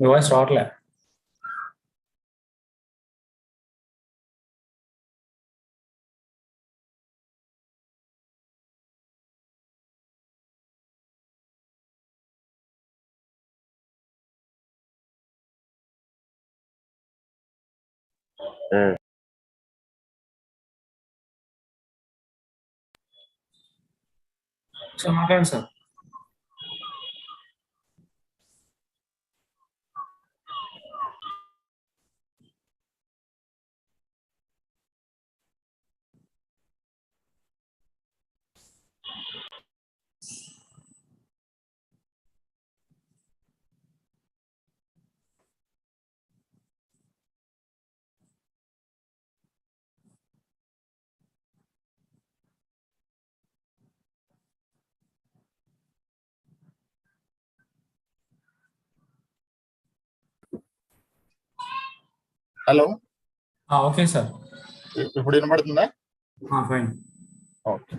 మీ voice రావట్లే. Sir మాట్లాడండి sir. Hello, okay sir. ఇప్పుడు వినపడుతుందా? Fine. Okay.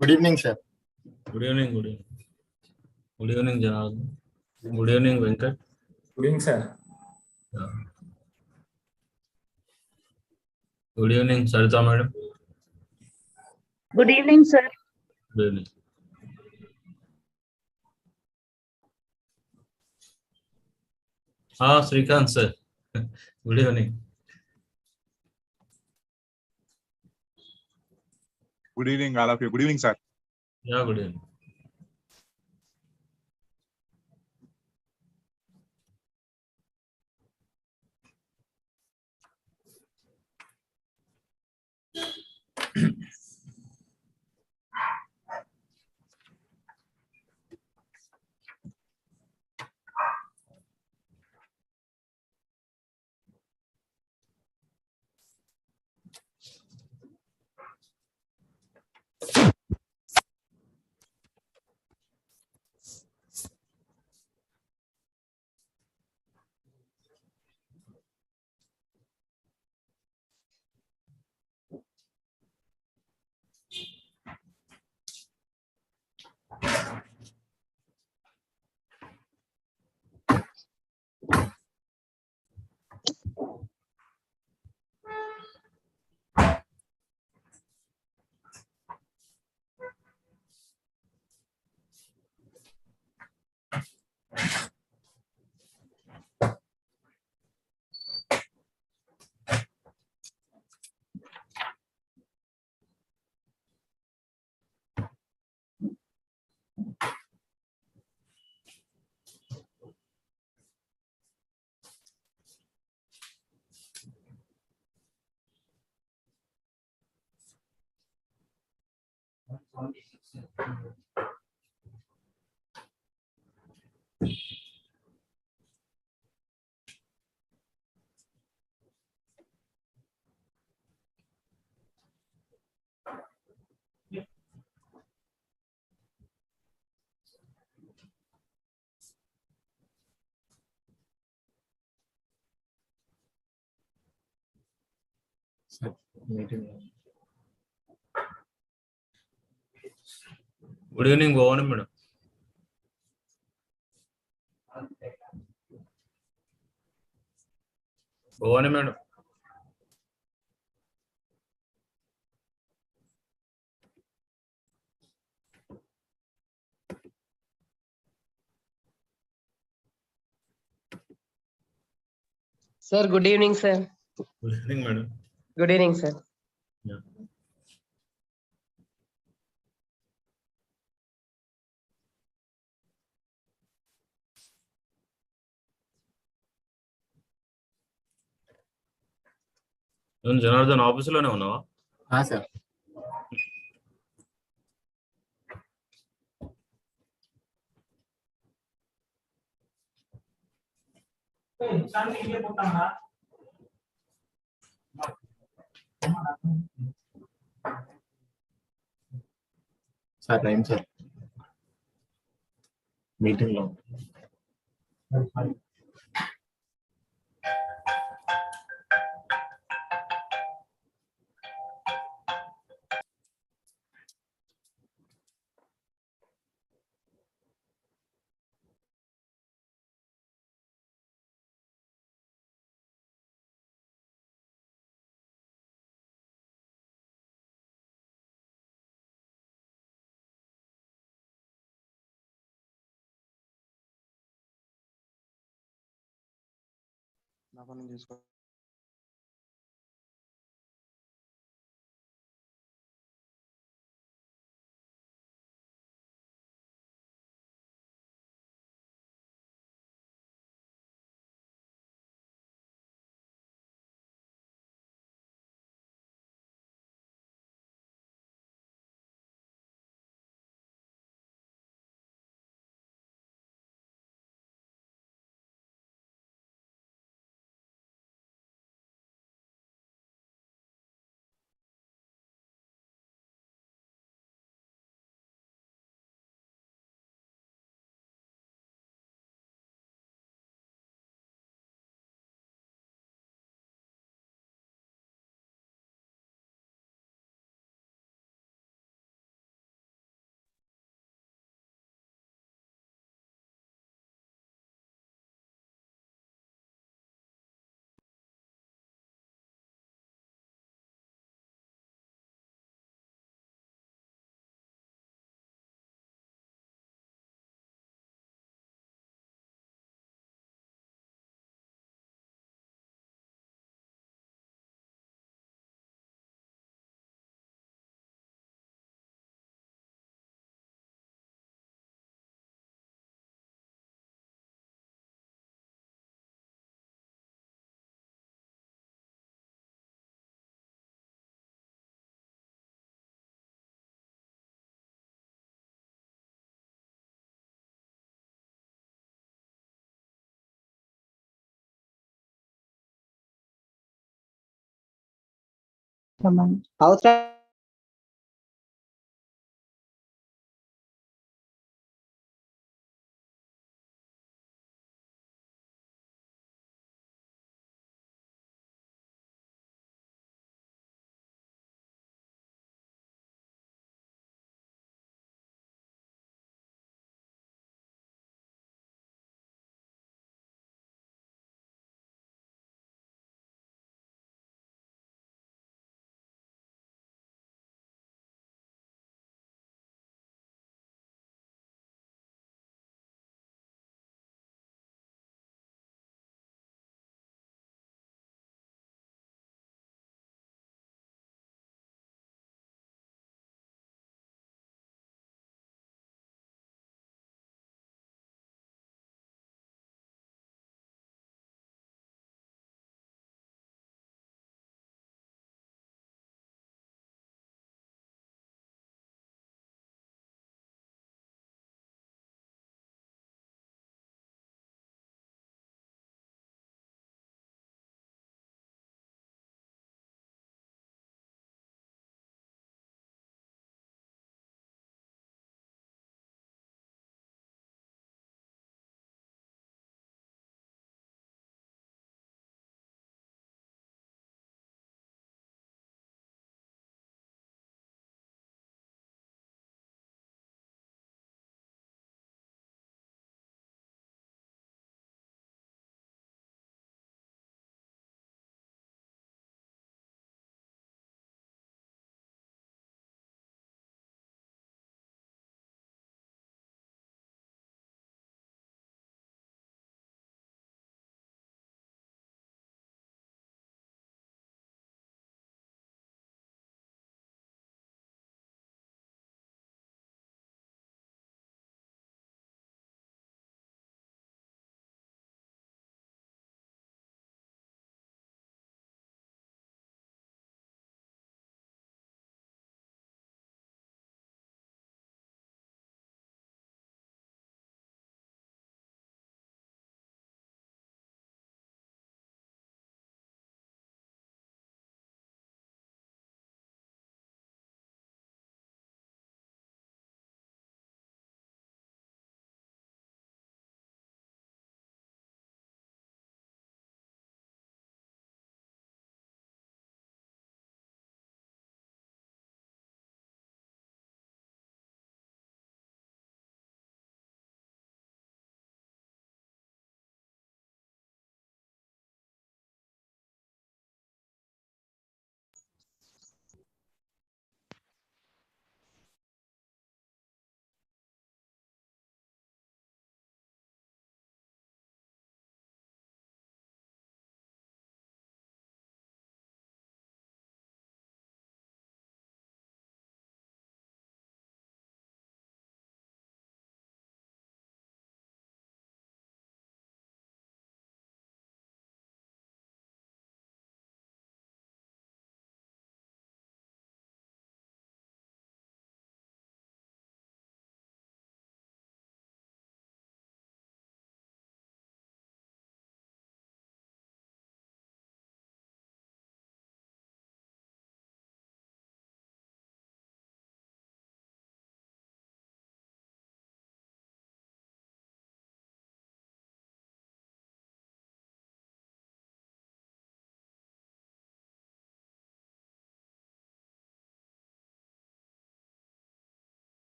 Good evening sir. Good evening. Good evening Janardhan. Good evening Venkat. Good evening sir. Good evening Saritha madam. Good evening sir. Good evening. Srikanth sir. Good evening. Good evening, all of you. Good evening, sir. Yeah, good evening. Meeting. Good evening Bhavani madam. Bhavani madam. Sir, good evening, sir. Good evening madam. Good evening, sir. నువ్వు జనార్దన్ ఆఫీసులోనే ఉన్నావా? Sir. Sir time sir meeting లో నా పని చేసుకో. House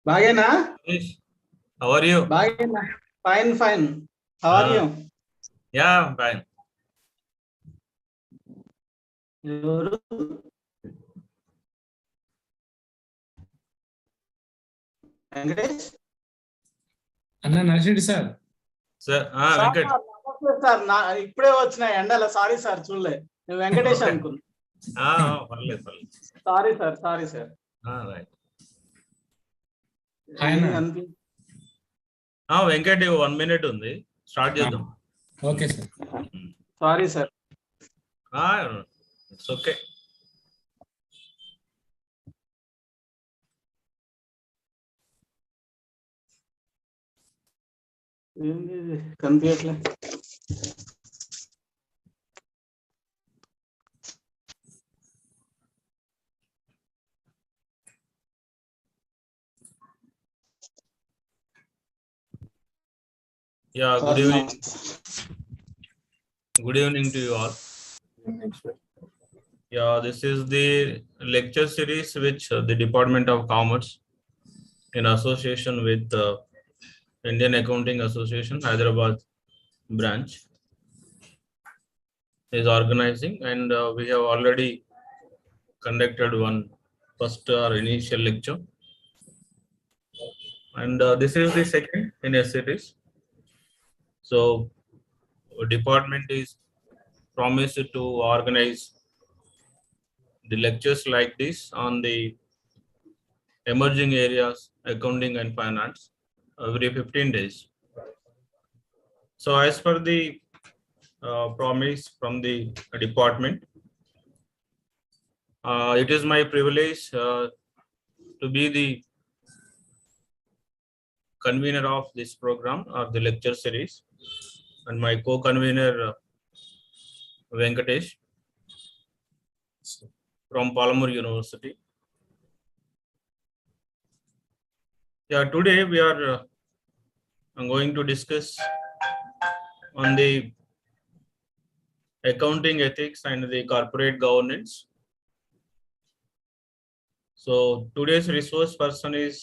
బాగేనా Manish, how are you? బాగేనా fine how are you Yeah, I'm fine. ఎవరు వెంకటేష్ అన్న నరసిండి సార్. Sir, sir, Venkat. నమస్తే సార్ ఇప్పుడే వచ్చిన ఎండల సారీ సార్ చూడలే నేను వెంకటేష్ Okay. అనుకున్నా పర్లేదు. Sorry sir Right. ఆయన. వెంకట్ 1 minute ఉంది, స్టార్ట్ చేద్దాం. Okay sir. Sorry sir it's okay. ఏంది ఇది? కనిపించట్లే Yeah, good evening. Good evening to you all. Yeah, this is the lecture series which the Department of Commerce, in association with the Indian Accounting Association, Hyderabad branch, is organizing, and we have already conducted one first or initial lecture, and this is the second in a series. So, department is promised to organize the lectures like this on the emerging areas, accounting and finance, every 15 days. So as per the promise from the department, it is my privilege to be the convener of this program or the lecture series, and my co-convener Venkatesh from Palamur University. Yeah, today we are going to discuss on the accounting ethics and the corporate governance. So today's resource person is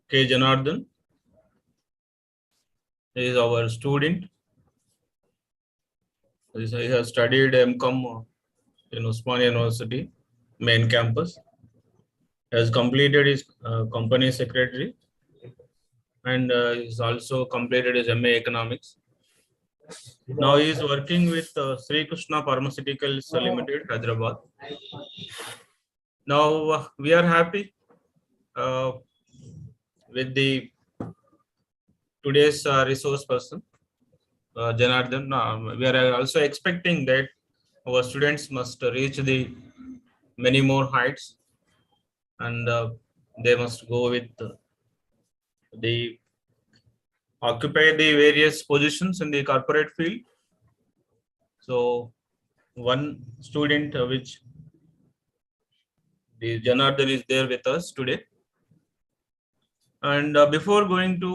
K. Janardhan. He is our student. He has studied MCOM in Osmania University main campus. Has completed his company secretary, and he's also completed his MA economics. Now he is working with Sri Krishna Pharmaceuticals Limited, Hyderabad. Now we are happy with the today's resource person, Janardhan. We are also expecting that our students must reach the many more heights, and they must go with the occupy the various positions in the corporate field. So one student which the Janardhan is there with us today. And before going to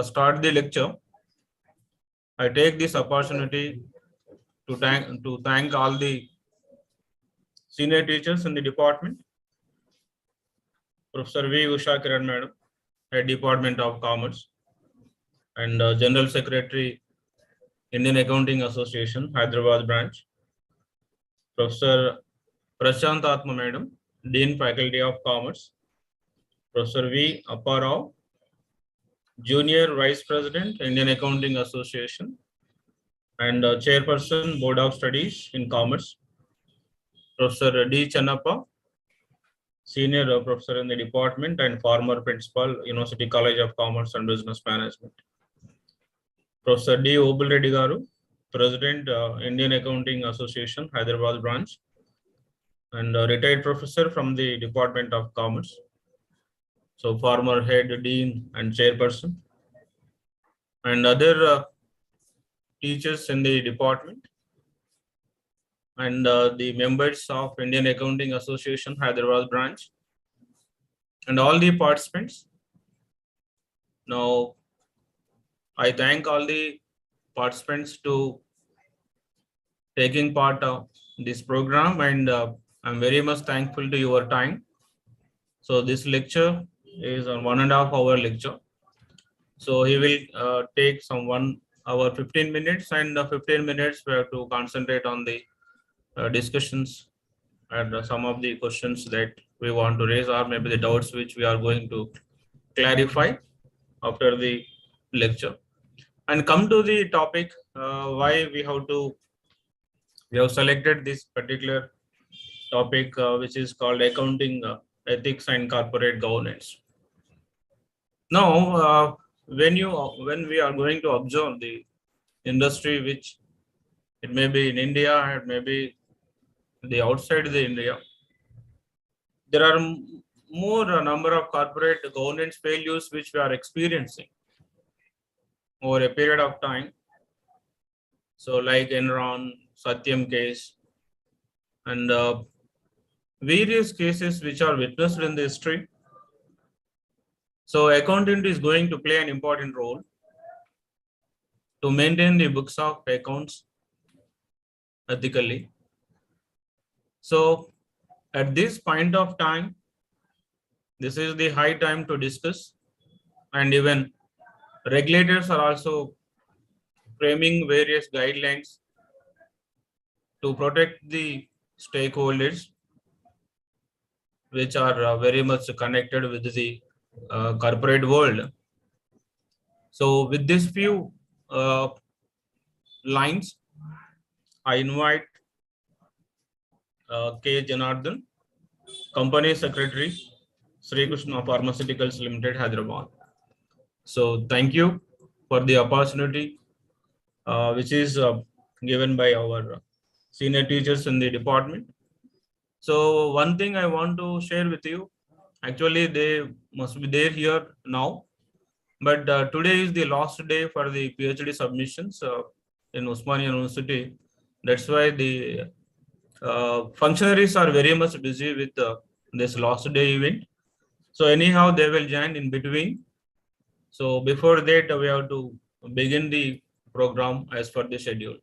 start the lecture, I take this opportunity to thank all the senior teachers in the department. Professor V. Usha Kiran Madam, Head Department of Commerce, and General Secretary, Indian Accounting Association, Hyderabad branch. Professor Prashant Atma Madam, Dean Faculty of Commerce. Professor V. Appa Rao, Junior Vice President, Indian Accounting Association, and Chairperson, Board of Studies in Commerce. Professor D. Channappa, Senior Professor in the department and former Principal, University College of Commerce and Business Management. Professor D. Obul Reddy Garu, President, Indian Accounting Association, Hyderabad branch, and retired professor from the Department of Commerce. So former head, dean, and chairperson, and other teachers in the department, and the members of Indian Accounting Association, Hyderabad branch, and all the participants. Now, I thank all the participants to taking part of this program, and I'm very much thankful to your time. So this lecture is a 1.5 hour lecture. So he will take some 1 hour 15 minutes, and 15 minutes we have to concentrate on the discussions and some of the questions that we want to raise, or maybe the doubts which we are going to clarify after the lecture. And come to the topic, why we have selected this particular topic, which is called accounting ethics and corporate governance. Now, when we are going to observe the industry, which it may be in India, it may be the outside the India, there are more a number of corporate governance failures which we are experiencing over a period of time. So like Enron, Satyam case, and various cases which are witnessed in the history. So accountant is going to play an important role to maintain the books of accounts ethically. So at this point of time, this is the high time to discuss, and even regulators are also framing various guidelines to protect the stakeholders, which are very much connected with the corporate world. So with this few lines, I invite K. Janardhan, Company Secretary, Sri Krishna Pharmaceuticals Limited, Hyderabad. So thank you for the opportunity which is given by our senior teachers in the department. So one thing I want to share with you, actually they must be there here now, but today is the last day for the PhD submissions in Osmania University. That's why the functionaries are very much busy with this last day event. So anyhow, they will join in between. So before that, we have to begin the program as per the schedule.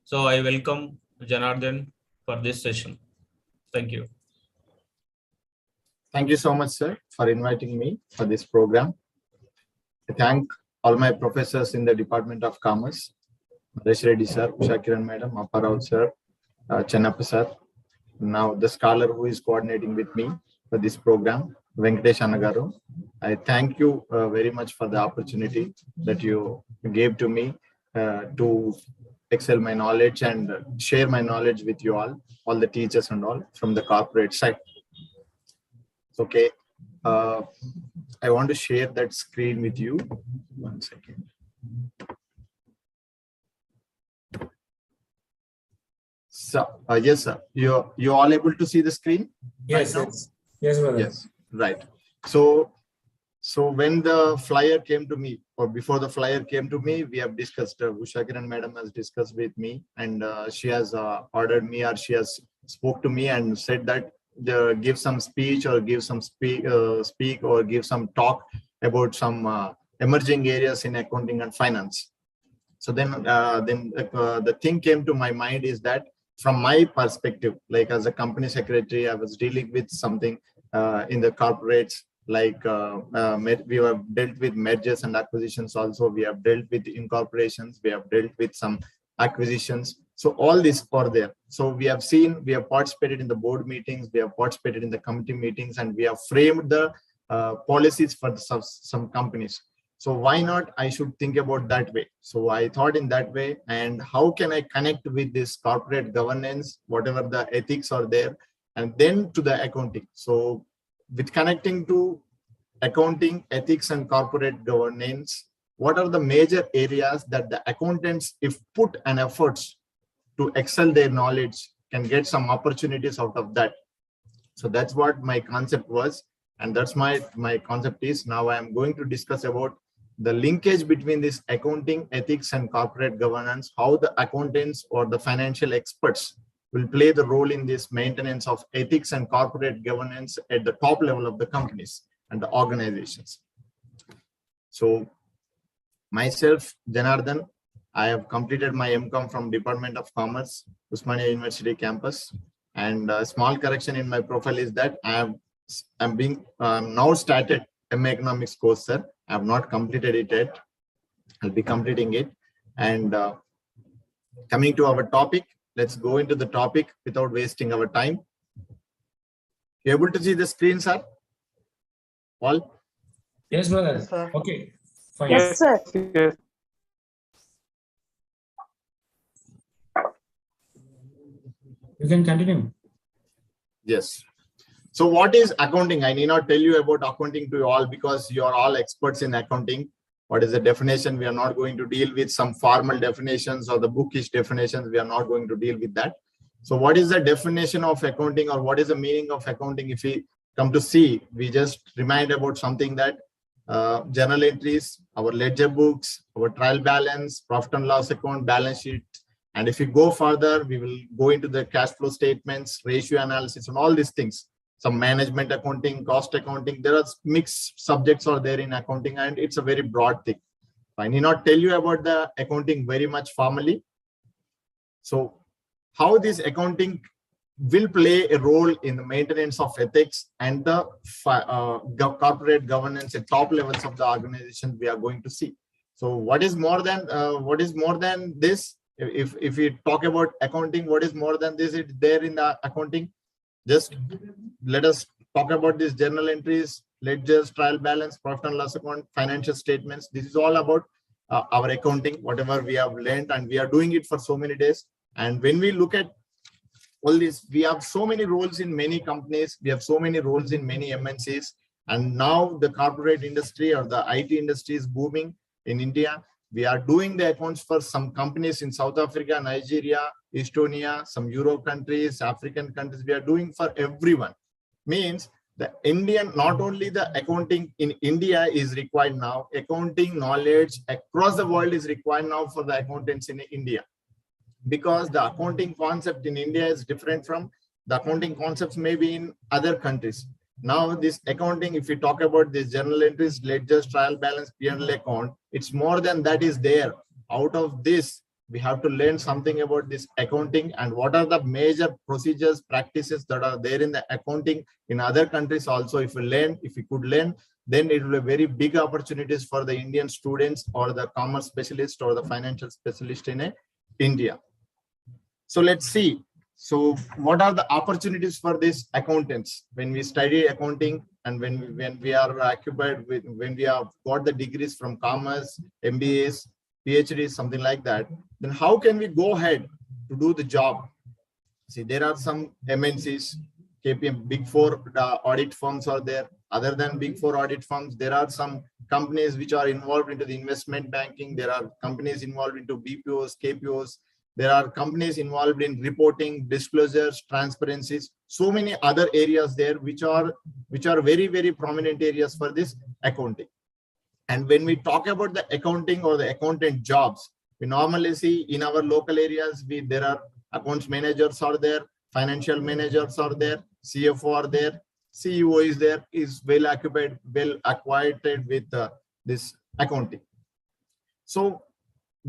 So I welcome Janardhan for this session. Thank you. Thank you so much, sir, for inviting me for this program. I thank all my professors in the Department of Commerce, Naresh Reddy sir, Usha Kiran madam, Apparao sir, Chennappa sir. Now the scholar who is coordinating with me for this program, Venkatesh Annagaru. I thank you very much for the opportunity that you gave to me to excel my knowledge and share my knowledge with you all the teachers and all from the corporate side. Okay, I want to share that screen with you. 1 second. So, yes, sir. You all able to see the screen? Yes, Right now? yes. Yes, brother. Yes, right. So when the flyer came to me, or before the flyer came to me, we have discussed, Usha Kiran madam has discussed with me, and she has ordered me, or she has spoke to me and said that give some speech or give some speak or give some talk about some emerging areas in accounting and finance. So then the thing came to my mind is that from my perspective, like as a company secretary, I was dealing with something in the corporates, like we have dealt with mergers and acquisitions. Also, we have dealt with incorporations. We have dealt with some acquisitions. So all this are there. So we have participated in the board meetings, we have participated in the committee meetings, and we have framed the policies for some companies. So why not I should think about that way? So I thought in that way, and how can I connect with this corporate governance, whatever the ethics are there, and then to the accounting. So with connecting to accounting, ethics, and corporate governance, what are the major areas that the accountants, if put an efforts to excel their knowledge, can get some opportunities out of that? So that's what my concept was, and that's my concept is. Now I am going to discuss about the linkage between this accounting, ethics, and corporate governance, how the accountants or the financial experts will play the role in this maintenance of ethics and corporate governance at the top level of the companies and the organizations. So myself, Janardhan, I have completed my MCOM from Department of Commerce, Osmania University campus. And a small correction in my profile is that I'm now started MA Economics course, sir. I have not completed it yet. I'll be completing it. And coming to our topic, let's go into the topic without wasting our time. You able to see the screen, sir? Paul? Yes, brother. Yes, sir. Okay. Fine. Yes, sir. Yes. You can continue. Yes. So what is accounting? I need not tell you about accounting to you all because you are all experts in accounting. What is the definition? We are not going to deal with some formal definitions or the bookish definitions. We are not going to deal with that. So what is the definition of accounting, or what is the meaning of accounting? If we come to see, we just remind about something that journal entries, our ledger books, our trial balance, profit and loss account, balance sheet. And if we go further, we will go into the cash flow statements, ratio analysis, and all these things. Some management accounting, cost accounting. There are mixed subjects are there in accounting, and it's a very broad thing. I need not tell you about the accounting very much formally. So how this accounting will play a role in the maintenance of ethics and the corporate governance at top levels of the organization, we are going to see. So what is more than this? If we talk about accounting, what is more than this? It's there in the accounting. Just let us talk about these journal entries, ledgers, trial balance, profit and loss account, financial statements. This is all about our accounting, whatever we have learned, and we are doing it for so many days. And when we look at all this, we have so many roles in many companies. We have so many roles in many MNCs. And now the corporate industry or the IT industry is booming in India. We are doing the accounts for some companies in South Africa, Nigeria, Estonia, some Europe countries, African countries. We are doing for everyone. Means the Indian, not only the accounting in India is required now, accounting knowledge across the world is required now for the accountants in India. Because the accounting concept in India is different from the accounting concepts maybe in other countries. Now this accounting, if we talk about this journal entries, ledgers, trial balance, P&L account, it's more than that is there. Out of this, we have to learn something about this accounting and what are the major procedures, practices that are there in the accounting in other countries also. If we could learn, then it will be very big opportunities for the Indian students or the commerce specialist or the financial specialist in India. So let's see. So what are the opportunities for these accountants when we study accounting and when we are occupied with, when we have got the degrees from commerce, MBAs, PhDs, something like that, then how can we go ahead to do the job? See, there are some MNCs, KPM, Big Four audit firms are there. Other than Big Four audit firms, there are some companies which are involved into the investment banking. There are companies involved into BPOs, KPOs. There are companies involved in reporting, disclosures, transparencies, so many other areas there which are very, very prominent areas for this accounting. And when we talk about the accounting or the accountant jobs, we normally see in our local areas, there are accounts managers are there, financial managers are there, CFO are there, CEO is there, is well occupied, well acquainted with this accounting. So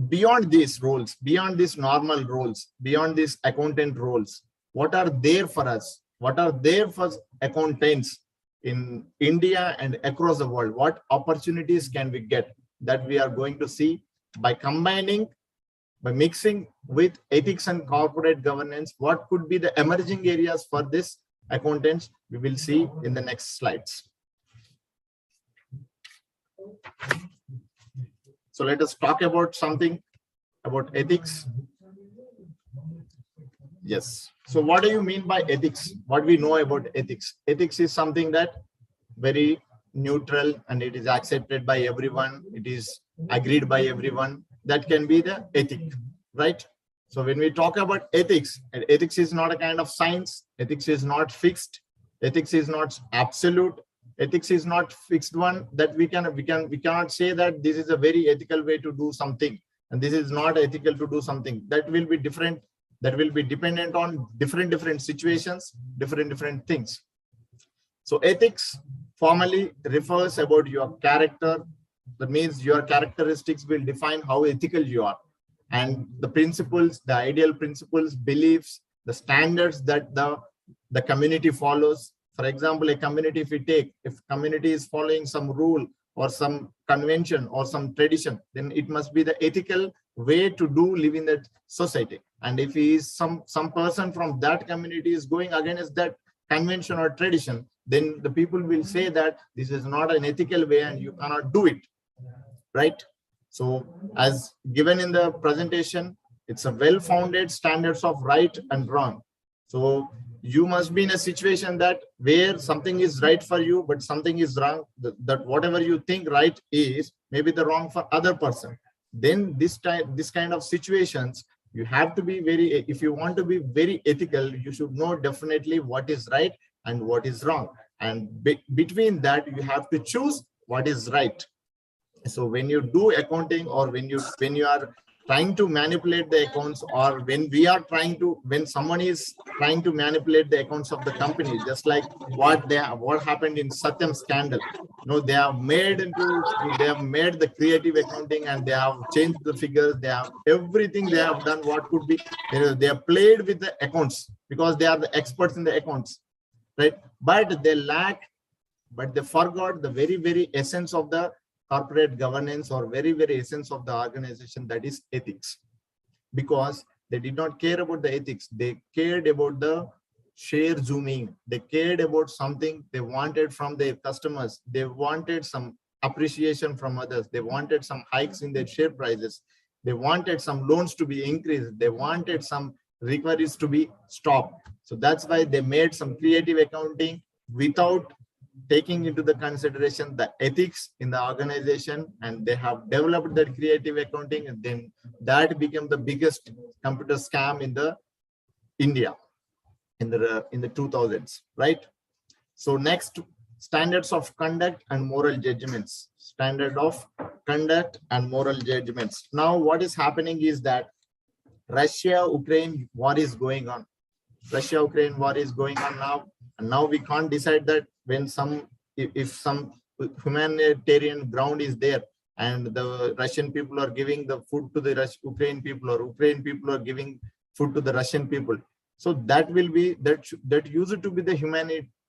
beyond these roles, beyond these normal roles, beyond these accountant roles, what are there for us? What are there for accountants in India and across the world? What opportunities can we get that we are going to see by combining, by mixing with ethics and corporate governance? What could be the emerging areas for this accountants? We will see in the next slides. So let us talk about something about ethics. Yes. So what do you mean by ethics? What we know about ethics? Ethics is something that very neutral and it is accepted by everyone. It is agreed by everyone. That can be the ethic, right? So when we talk about ethics, and ethics is not a kind of science. Ethics is not fixed. Ethics is not absolute. Ethics is not fixed one that we cannot say that this is a very ethical way to do something and this is not ethical to do something. That will be different. That will be dependent on different situations, different things. So ethics formally refers about your character. That means your characteristics will define how ethical you are, and the principles, the ideal principles, beliefs, the standards that the community follows, For example, a community, if community is following some rule or some convention or some tradition, then it must be the ethical way to live in that society. And if he is some person from that community is going against that convention or tradition, then the people will say that this is not an ethical way and you cannot do it, right? So as given in the presentation, it's a well-founded standards of right and wrong. So you must be in a situation that where something is right for you, but something is wrong, that whatever you think right is maybe the wrong for other person. Then this kind of situations, you have to be if you want to be very ethical, you should know definitely what is right and what is wrong. And between that, you have to choose what is right. So when you do accounting, or when you are trying to manipulate the accounts, or when someone is trying to manipulate the accounts of the company, just like what happened in Satyam scandal. They have made the creative accounting, and they have changed the figures. They have everything they have done. What could be, they have played with the accounts because they are the experts in the accounts, right? But they forgot the very, very essence of the corporate governance, or very, very essence of the organization, that is ethics. Because they did not care about the ethics. They cared about the share zooming. They cared about something they wanted from their customers. They wanted some appreciation from others. They wanted some hikes in their share prices. They wanted some loans to be increased. They wanted some recoveries to be stopped. So that's why they made some creative accounting without taking into the consideration the ethics in the organization, and they have developed that creative accounting, and then that became the biggest computer scam in the India in the 2000s, right? So next, standards of conduct and moral judgments. Standard of conduct and moral judgments. Now what is happening is that Russia-Ukraine war is going on. Russia-Ukraine war is going on now, and now we can't decide that when if some humanitarian ground is there, and the Russian people are giving the food to the Ukraine people, or Ukraine people are giving food to the Russian people. So that will be that used to be the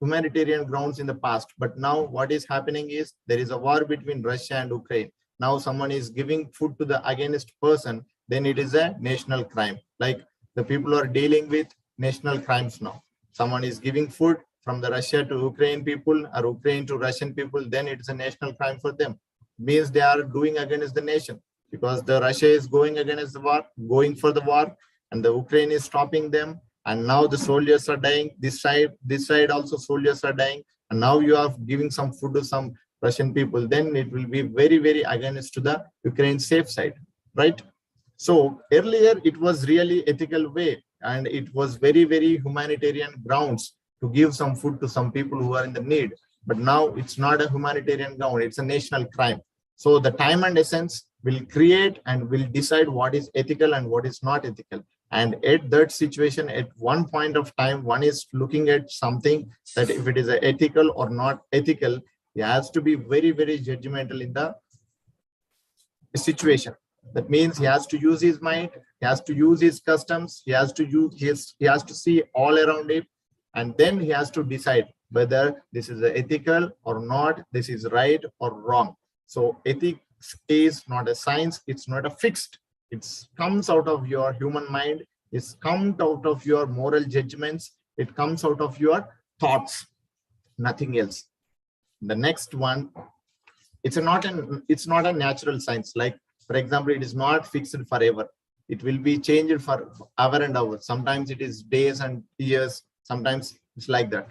humanitarian grounds in the past. But now what is happening is there is a war between Russia and Ukraine. Now someone is giving food to the against person, then it is a national crime. Like the people are dealing with national crimes now. Someone is giving food from the Russia to Ukraine people, or Ukraine to Russian people, then it's a national crime for them. Means they are doing against the nation, because the Russia is going against the war, going for the war, and the Ukraine is stopping them. And now the soldiers are dying. This side also soldiers are dying. And now you are giving some food to some Russian people, then it will be very, very against to the Ukraine safe side, right? So earlier it was really ethical way, and it was very, very humanitarian grounds to give some food to some people who are in the need. But now it's not a humanitarian ground, it's a national crime. So the time and essence will create and will decide what is ethical and what is not ethical. And at that situation, at one point of time, one is looking at something that if it is ethical or not ethical, he has to be very, very judgmental in the situation. That means he has to use his mind, he has to use his customs, he has to see all around it, and then he has to decide whether this is ethical or not, this is right or wrong. So ethics is not a science, it's not a fixed. It comes out of your human mind, it comes out of your moral judgments, it comes out of your thoughts, nothing else. The next one, it's not a natural science. Like, for example, it is not fixed forever. It will be changed for hour and hour. Sometimes it is days and years. Sometimes it's like that.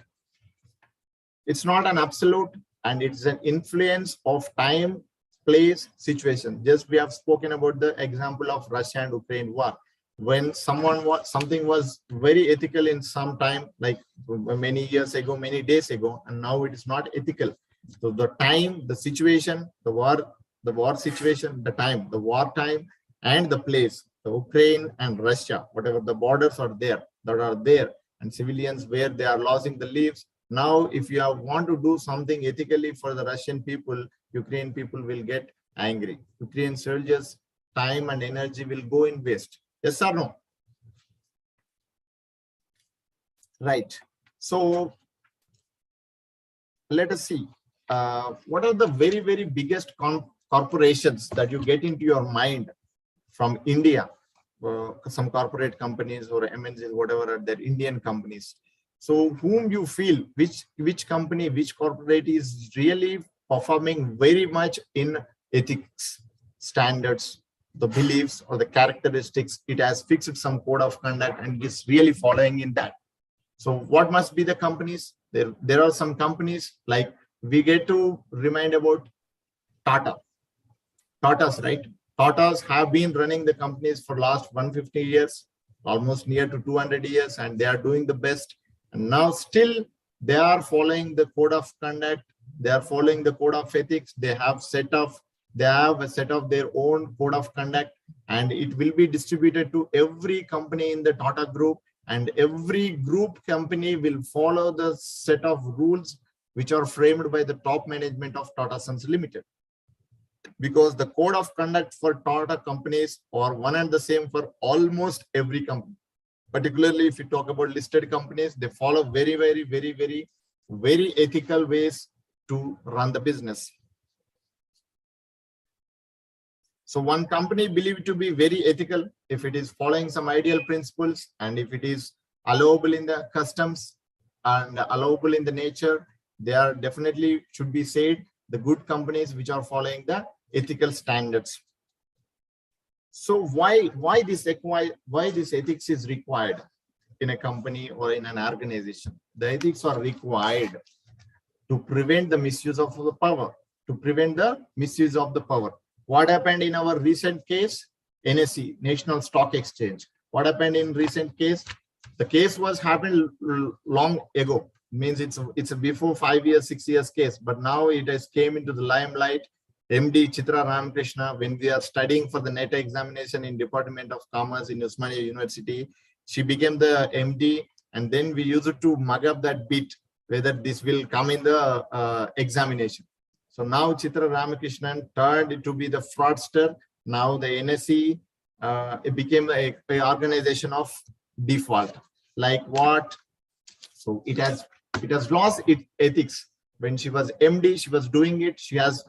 It's not an absolute, and it's an influence of time, place, situation. Just we have spoken about the example of Russia and Ukraine war. When something was very ethical in some time, like many years ago, many days ago, and now it is not ethical. So the time, the situation, the war situation, the time, the war time, and the place, the Ukraine and Russia, whatever the borders are there, and civilians where they are losing the lives. Now, if you want to do something ethically for the Russian people, Ukraine people will get angry. Ukraine soldiers' time and energy will go in waste. Yes or no? Right. So let us see what are the very, very biggest corporations that you get into your mind from India. Some corporate companies or MNCs, whatever are their Indian companies. So whom you feel, which company, which corporate is really performing very much in ethics, standards, the beliefs or the characteristics, it has fixed some code of conduct and is really following in that. So what must be the companies? There are some companies like we get to remind about Tatas, right? Tatas have been running the companies for last 150 years, almost near to 200 years, and they are doing the best. And now still they are following the code of conduct. They are following the code of ethics. They have a set of their own code of conduct, and it will be distributed to every company in the Tata Group, and every group company will follow the set of rules which are framed by the top management of Tata Sons Limited. Because the code of conduct for Tata companies are one and the same for almost every company. Particularly if you talk about listed companies, they follow very, very, very, very, very ethical ways to run the business. So one company believed to be very ethical if it is following some ideal principles, and if it is allowable in the customs and allowable in the nature, they are definitely should be said the good companies which are following the ethical standards. So why this ethics is required in a company or in an organization? The ethics are required to prevent the misuse of the power, What happened in our recent case? NSE, National Stock Exchange. What happened in recent case? The case was happened long ago. Means it's a before 5 years, 6 years case, but now it has came into the limelight. MD Chitra Ramakrishna, when we are studying for the NET examination in Department of Commerce in Osmania University, she became the MD, and then we used to mug up that bit whether this will come in the examination. So now Chitra Ramakrishnan turned to be the fraudster. Now the NSE it became a organization of default. Like what? So it has lost its ethics. When she was MD, she was doing it. She was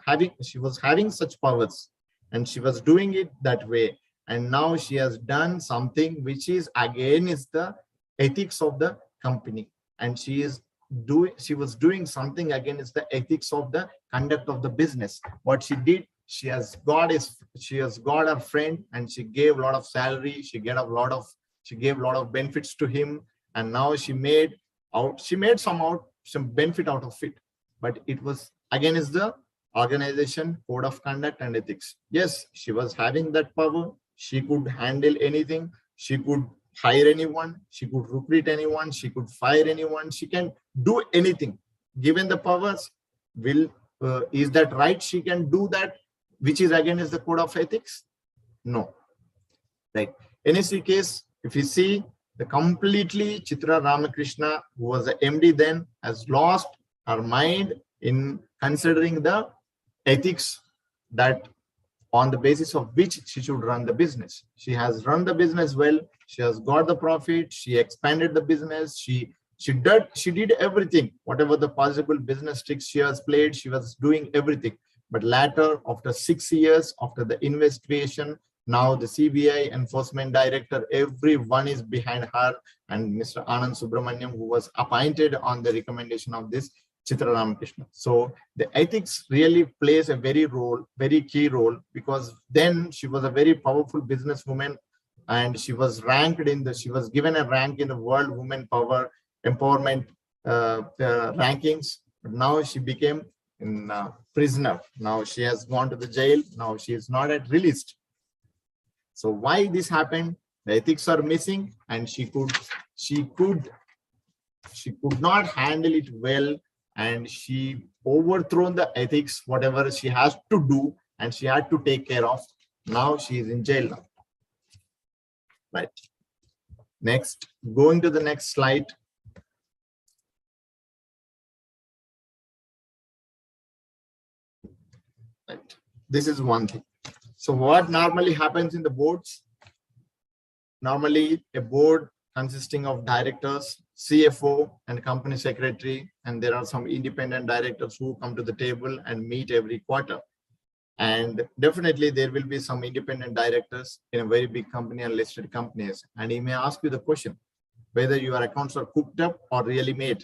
having such powers, and she was doing it that way. And now she has done something which is against the ethics of the company, and she was doing something against the ethics of the conduct of the business. What she did, she has got her friend, and she gave a lot of salary. She gave a lot of benefits to him, and now she made some benefit out of it. But it was against the organization code of conduct and ethics. Yes, she was having that power. She could handle anything. She could hire anyone. She could recruit anyone. She could fire anyone. She can do anything. Given the powers, is that right? She can do that, which is against the code of ethics? No. Right. NSE case, if you see, the completely Chitra Ramakrishna, who was the MD then, has lost her mind in considering the ethics that on the basis of which she should run the business. She has run the business well. She has got the profit. She expanded the business. She did everything. Whatever the possible business tricks she has played, she was doing everything. But later, after 6 years, after the investigation, now the CBI enforcement director, everyone is behind her, and Mr. Anand Subramaniam, who was appointed on the recommendation of this Chitra Ramakrishna. So the ethics really plays a very key role, because then she was a very powerful businesswoman, and she was given a rank in the World Women Power Empowerment rankings. But now she became a prisoner. Now she has gone to the jail. Now she is not yet released. So why this happened? The ethics are missing, and she could not handle it well, and she overthrown the ethics, whatever she has to do, and she had to take care of. Now she is in jail now. Right. Next, going to the next slide. Right. This is one thing. So what normally happens in the boards? Normally a board consisting of directors, CFO, and company secretary. And there are some independent directors who come to the table and meet every quarter. And definitely there will be some independent directors in a very big company and listed companies. And he may ask you the question, whether your accounts are cooked up or really made.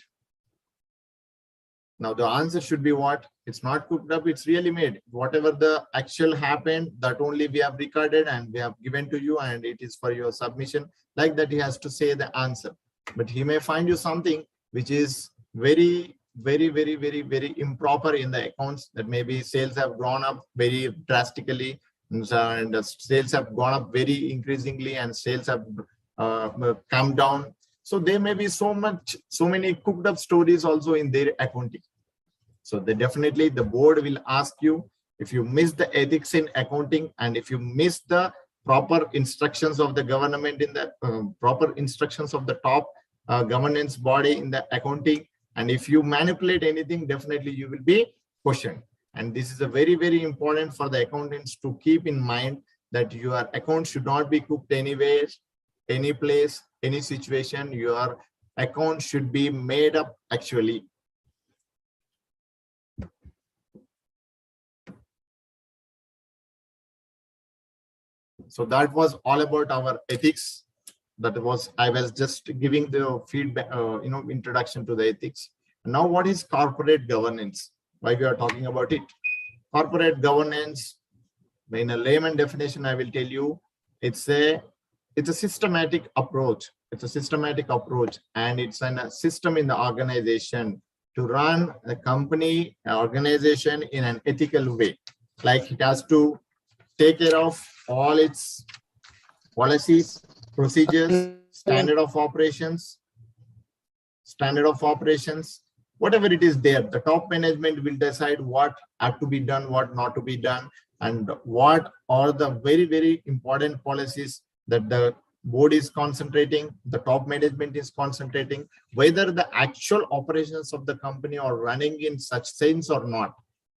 Now the answer should be what? It's not cooked up, it's really made. Whatever the actual happened, that only we have recorded and we have given to you, and it is for your submission. Like that, he has to say the answer. But he may find you something which is very improper in the accounts, that maybe sales have gone up very drastically, and sales have gone up very increasingly, and sales have come down. So there may be so many cooked up stories also in their accounting. So they definitely, the board will ask you if you miss the ethics in accounting, and if you miss the proper instructions of the government in the proper instructions of the top governance body in the accounting, and if you manipulate anything, definitely you will be questioned. And this is a very important for the accountants to keep in mind, that your account should not be cooked anywhere, any place, any situation. Your account should be made up actually. So that was all about our ethics. I was just giving the feedback, introduction to the ethics. Now, what is corporate governance? Why we are talking about it? Corporate governance, in a layman definition, I will tell you, it's a systematic approach. It's a systematic approach, and it's a system in the organization to run a company, organization in an ethical way. Like it has to take care of all its policies, procedures, standard of operations, whatever it is there. The top management will decide what have to be done, what not to be done, and what are the very important policies that the board is concentrating, the top management is concentrating, whether the actual operations of the company are running in such sense or not.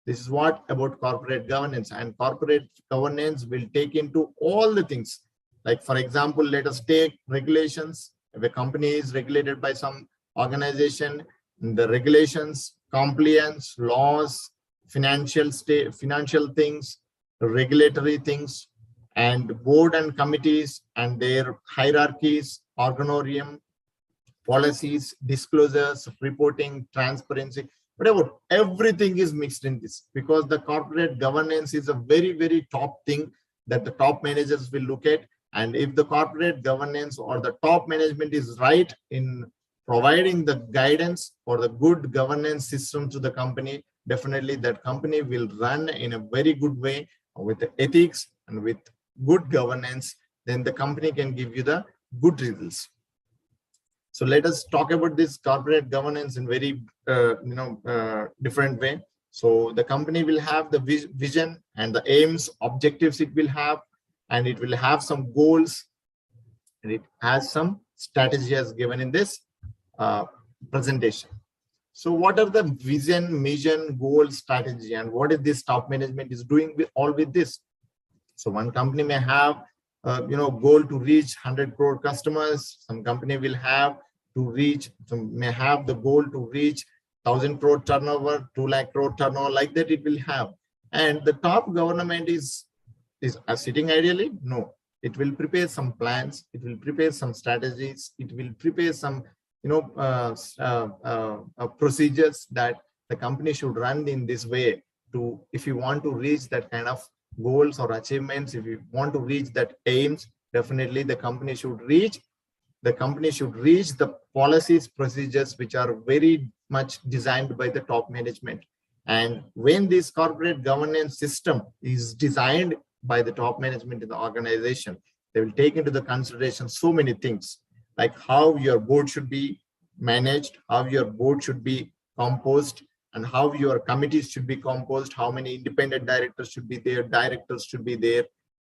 This is what about corporate governance. And corporate governance will take into all the things. Like, for example, let us take regulations. If a company is regulated by some organization, the regulations, compliance, laws, financial things, regulatory things, and board and committees and their hierarchies, organorium, policies, disclosures, reporting, transparency, whatever, everything is mixed in this, because the corporate governance is a very top thing that the top managers will look at. And if the corporate governance or the top management is right in providing the guidance or the good governance system to the company, definitely that company will run in a very good way with the ethics and with good governance. Then the company can give you the good results. So let us talk about this corporate governance in very different way. So the company will have the vision and the aims, objectives it will have, and it will have some goals, and it has some strategy as given in this presentation. So what are the vision, mission, goal, strategy, and what is this top management is doing with this? So one company may have goal to reach 100 crore customers. Some company will have may have the goal to reach 1,000 crore turnover, 2 lakh crore turnover, like that it will have. And the top government is sitting ideally? No, it will prepare some plans, it will prepare some strategies, it will prepare some procedures that the company should run in this way to, if you want to reach that kind of goals or achievements, if you want to reach that aims, definitely the company should reach the policies, procedures which are very much designed by the top management. And when this corporate governance system is designed by the top management in the organization, they will take into the consideration so many things, like how your board should be managed, how your board should be composed, and how your committees should be composed, how many independent directors should be there,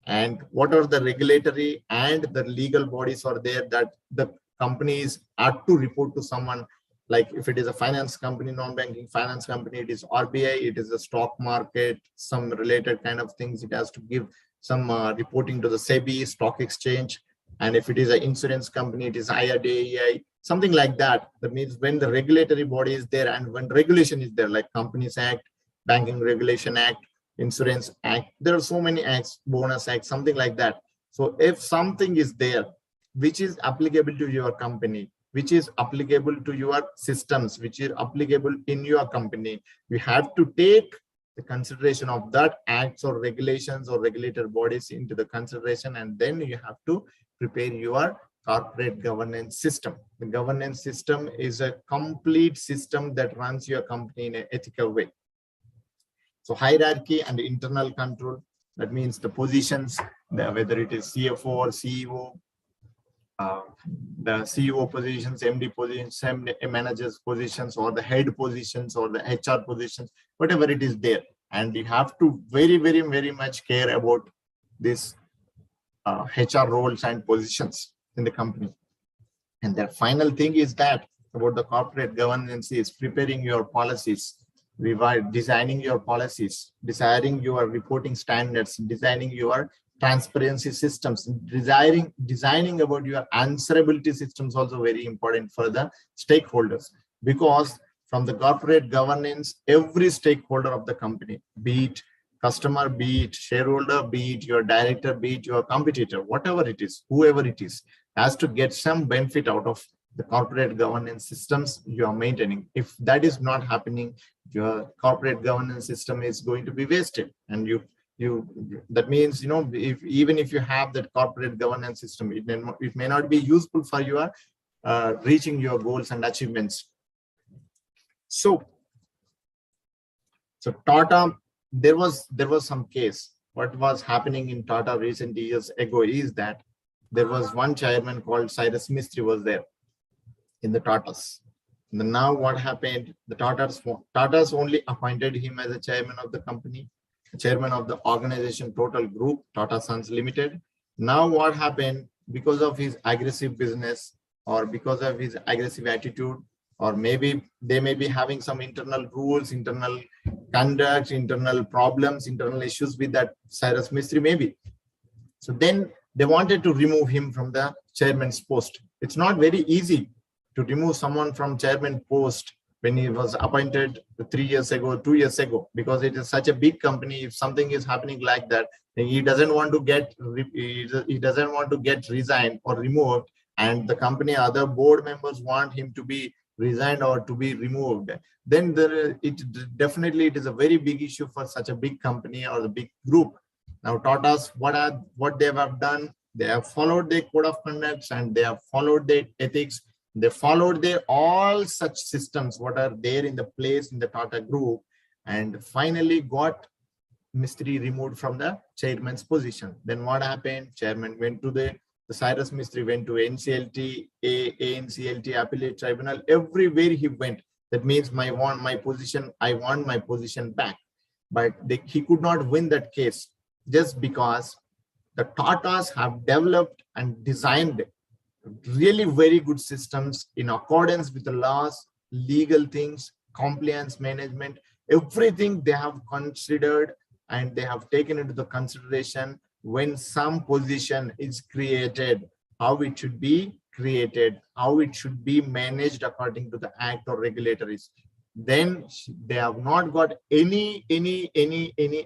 and what are the regulatory and the legal bodies are there that the companies are to report to someone. Like if it is a finance company, non-banking finance company, it is RBI, it is a stock market, some related kind of things. It has to give some reporting to the SEBI, stock exchange, And if it is an insurance company, it is IRDAI, something like that. That means when the regulatory body is there and when regulation is there, like Companies Act, Banking Regulation Act, Insurance Act, there are so many acts, Bonus Act, something like that. So if something is there, which is applicable to your company, which is applicable to your systems, which is applicable in your company, you have to take the consideration of that acts or regulations or regulator bodies into the consideration, and then you have to prepare your corporate governance system. The governance system is a complete system that runs your company in an ethical way. So hierarchy and internal control, that means the positions, whether it is CFO or CEO, the CEO positions, MD positions, managers positions, or the head positions, or the HR positions, whatever it is there. And you have to very much care about this HR roles and positions in the company. And the final thing is that about the corporate governance is preparing your policies, designing your policies, deciding your reporting standards, designing your transparency systems, designing about your answerability systems, also very important for the stakeholders, because from the corporate governance, every stakeholder of the company, be it customer, be it shareholder, be it your director, be it your competitor, whatever it is, whoever it is, has to get some benefit out of the corporate governance systems you are maintaining. If that is not happening, your corporate governance system is going to be wasted. And that means, even if you have that corporate governance system, it may not be useful for your reaching your goals and achievements. So Tata, there was some case. What was happening in Tata recent years ago is that there was one chairman called Cyrus Mistry was there in the Tatas. And now what happened? The Tatas only appointed him as a chairman of the company, chairman of the organization Total Group, Tata Sons Limited. Now what happened? Because of his aggressive business, or because of his aggressive attitude, or maybe they may be having some internal rules, internal conduct, internal problems, internal issues with that Cyrus Mistry maybe. So then they wanted to remove him from the chairman's post. It's not very easy to remove someone from chairman post when he was appointed 3 years ago, 2 years ago, because it is such a big company. If something is happening like that, then he doesn't want to get resigned or removed, and the company other board members want him to be resigned or to be removed, then it is a very big issue for such a big company or the big group. Now Tata's, what they have done, they have followed their code of conduct and they have followed their ethics. They followed their all such systems what are there in the place in the Tata group, and finally got Mistry removed from the chairman's position. Then what happened? Chairman went to the Cyrus Mistry went to NCLT, ANCLT, Appellate Tribunal, everywhere he went. That means I want my position back. But he could not win that case, just because the Tatas have developed and designed really very good systems in accordance with the laws, legal things, compliance management, everything they have considered and they have taken into the consideration when some position is created, how it should be created, how it should be managed according to the act or regulatories. Then they have not got any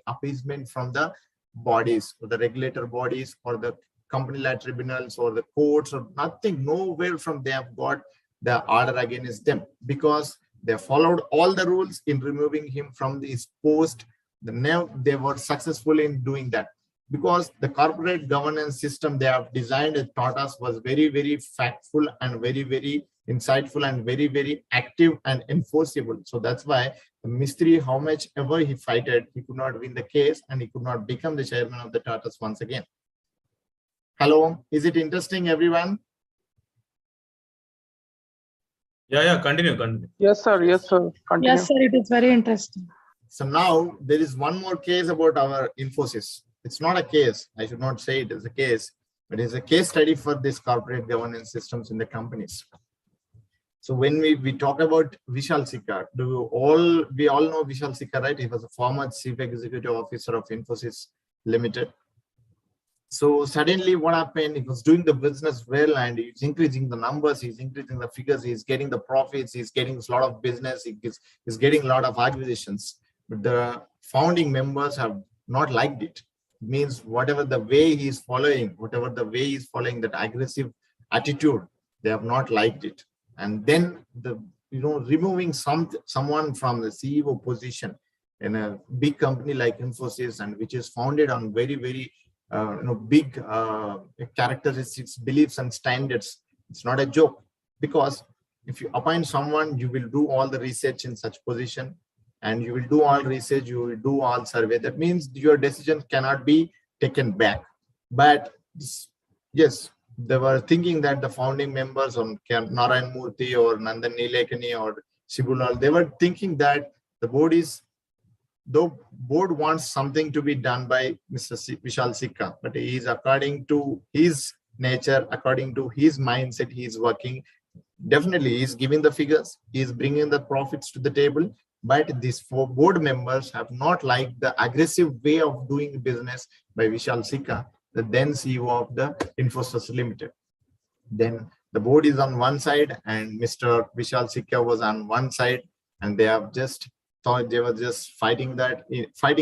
appeasement from the bodies, or the regulator bodies, or the company law tribunals, or the courts, or nothing. Nowhere from they have got the order against them, because they followed all the rules in removing him from his post. They were successful in doing that, because the corporate governance system they have designed at Tatas was very factful and very insightful and very active and enforceable. So that's why the Mistry, how much ever he fighted, he could not win the case and he could not become the chairman of the Tatas once again. Hello, is it interesting, everyone? Yeah, continue. Yes, sir. Continue. Yes, sir, it is very interesting. So now there is one more case about our Infosys. It's not a case, I should not say it is a case, but it's a case study for this corporate governance systems in the companies. So when we talk about Vishal Sikka, we all know Vishal Sikka, right? He was a former chief executive officer of Infosys Limited. So suddenly what happened, he was doing the business well and he's increasing the numbers, he's increasing the figures, he's getting the profits, he's getting a lot of business, he's getting a lot of acquisitions. But the founding members have not liked it. It means whatever the way he's following, that aggressive attitude, they have not liked it. And then removing someone from the CEO position in a big company like Infosys, and which is founded on very, very big characteristics, beliefs, and standards. It's not a joke, because if you appoint someone, you will do all the research in such position, and you will do all research, you will do all survey. That means your decision cannot be taken back. But yes, they were thinking that the founding members on Narayan Murthy or Nandan Nilekani or Shibulal, they were thinking that the board wants something to be done by Mr. Vishal Sikka, but he is, according to his nature, according to his mindset, he is working. Definitely, he is giving the figures, he is bringing the profits to the table, but these 4 board members have not liked the aggressive way of doing business by Vishal Sikka, the then CEO of the Infosys Limited. Then the board is on one side and Mr. Vishal Sikka was on one side, and they have just thought, they were just fighting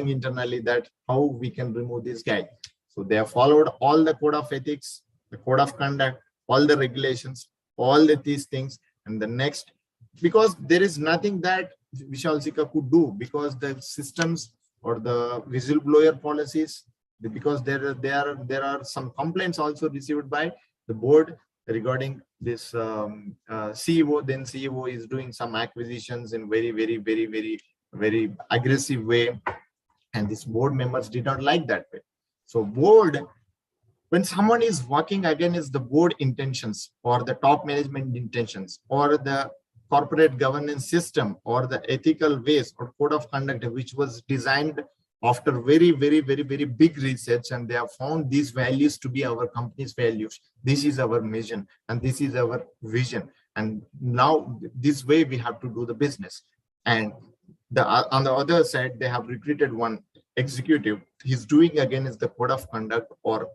internally that how we can remove this guy. So they have followed all the code of ethics, the code of conduct, all the regulations, these things. And the next, because there is nothing that Vishal Sikka could do, because the systems or the whistleblower policies, because there are some complaints also received by the board regarding this CEO. Then CEO is doing some acquisitions in very, very, very, very, very aggressive way, and these board members did not like that way. So board, when someone is working against the board intentions or the top management intentions or the corporate governance system or the ethical ways or code of conduct, which was designed after very, very, very, very big research, and they have found these values to be our company's values. This is our mission and this is our vision. And now this way we have to do the business. And on the other side, they have recruited one executive. He's doing again is the code of conduct or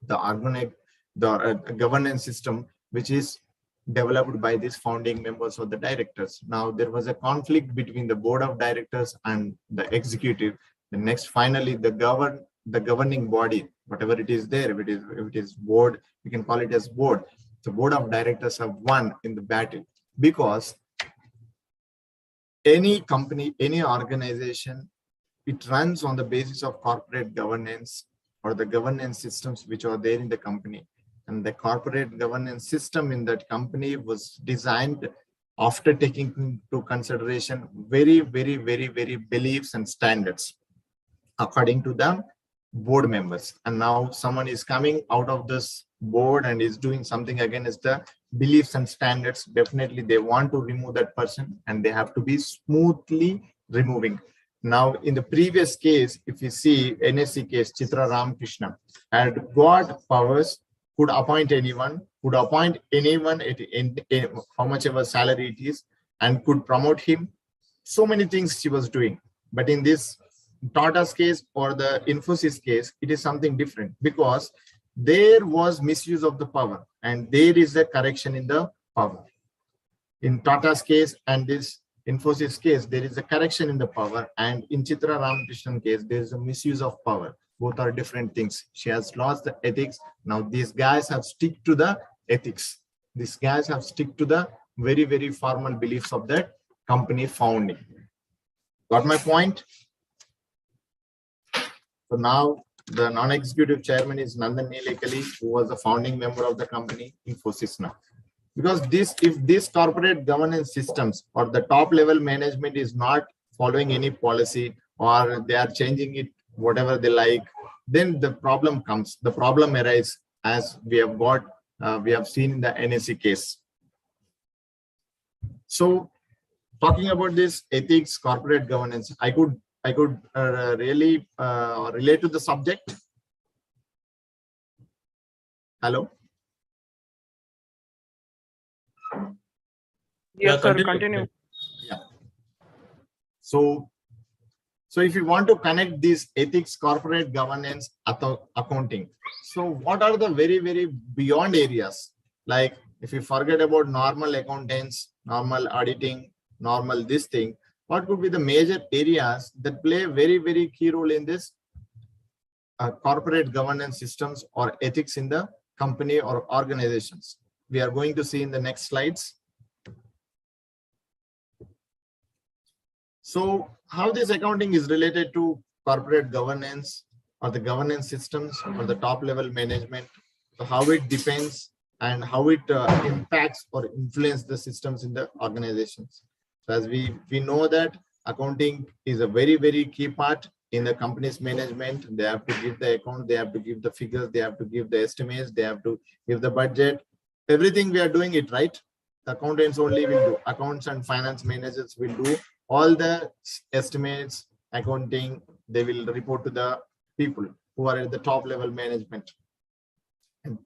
the governance system, which is developed by these founding members or the directors. Now there was a conflict between the board of directors and the executive. The next, finally, the governing body, whatever it is there, if it is board, we can call it as board. The board of directors have won in the battle, because any company, any organization, it runs on the basis of corporate governance or the governance systems which are there in the company. And the corporate governance system in that company was designed after taking into consideration very, very, very, very beliefs and standards according to the board members. And now someone is coming out of this board and is doing something against the beliefs and standards. Definitely they want to remove that person, and they have to be smoothly removing. Now in the previous case, if you see NSE case, Chitra Ramakrishna had got powers, could appoint anyone in how much ever salary it is, and could promote him. So many things she was doing. But in this Tata's case or the Infosys case, it is something different, because there was misuse of the power and there is a correction in the power. In Tata's case and this Infosys case, there is a correction in the power, and in Chitra Ramakrishnan case, there is a misuse of power. Both are different things. She has lost the ethics. Now these guys have stick to the ethics. These guys have stick to the very, very formal beliefs of that company founding. Got my point? So now the non-executive chairman is Nandan Nilekani, who was the founding member of the company Infosys now. Because if this corporate governance systems or the top level management is not following any policy, or they are changing it whatever they like, then the problem comes. The problem arises, as we have seen in the NSE case. So talking about this ethics, corporate governance, I could really relate to the subject. Hello. Yes, sir. continue. Continue. Yeah. So So if you want to connect these ethics, corporate governance, accounting, so what are the very, very beyond areas? Like if you forget about normal accountants, normal auditing, normal this thing, what could be the major areas that play a very, very key role in this corporate governance systems or ethics in the company or organizations? We are going to see in the next slides. So how this accounting is related to corporate governance or the governance systems or the top level management, so how it depends and how it impacts or influences the systems in the organizations. So as we know that accounting is a very, very key part in the company's management. They have to give the account, they have to give the figures, they have to give the estimates, they have to give the budget. Everything we are doing it, right? The accountants only will do, accounts and finance managers will do all the estimates, accounting. They will report to the people who are at the top level management. And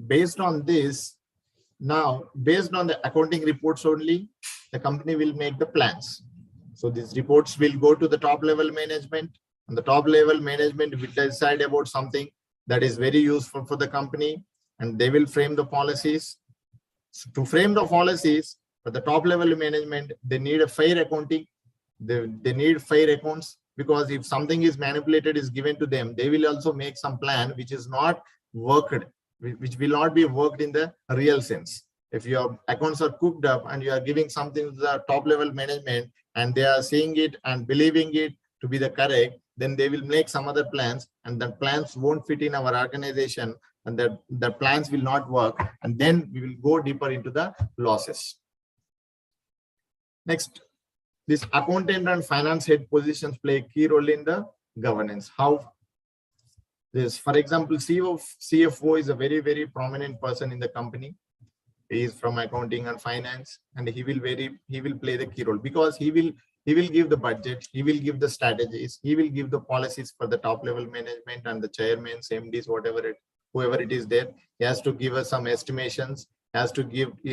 based on this, now based on the accounting reports only, the company will make the plans. So these reports will go to the top level management, and the top level management will decide about something that is very useful for the company, and they will frame the policies. So to frame the policies for the top level management, they need a fair accounting. They need fair accounts, because if something is manipulated, is given to them, they will also make some plan which is not worked, which will not be worked in the real sense. If your accounts are cooked up and you are giving something to the top level management and they are seeing it and believing it to be the correct, then they will make some other plans, and the plans won't fit in our organization, and the plans will not work, and then we will go deeper into the losses. Next, this accountant and finance head positions play a key role in the governance. How this, for example, CFO is a very, very prominent person in the company. He is from accounting and finance, and he will play the key role, because he will give the budget, he will give the strategies, he will give the policies for the top level management and the chairmen, MDs, whoever it is there. He has to give us some estimations, he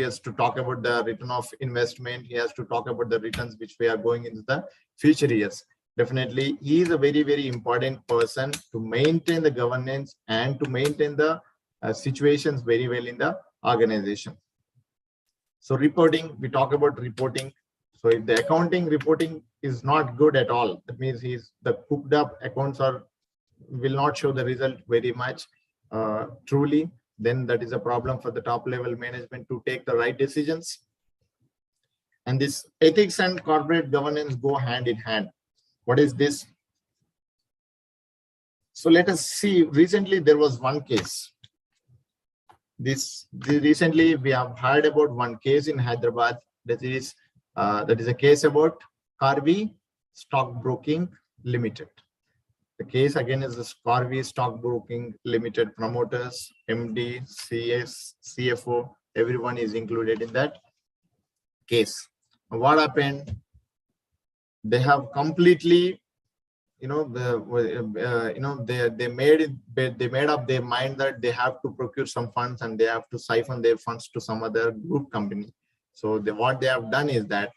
has to talk about the return of investment, he has to talk about the returns which we are going into the future years. Definitely, he is a very, very important person to maintain the governance and to maintain the situations very well in the organization. So reporting, we talk about reporting. So if the accounting reporting is not good at all, that means the cooked up accounts will not show the result very much truly, then that is a problem for the top level management to take the right decisions. And this ethics and corporate governance go hand in hand. What is this? So let us see. Recently there was one case. Recently we have heard about one case in Hyderabad. That is a case about Karvy Stockbroking Limited. The case again is the Karvy Stockbroking Limited promoters, MD, CS, CFO, everyone is included in that case. What happened? They have completely, they made up their mind that they have to procure some funds and they have to siphon their funds to some other group company. So what they have done is that,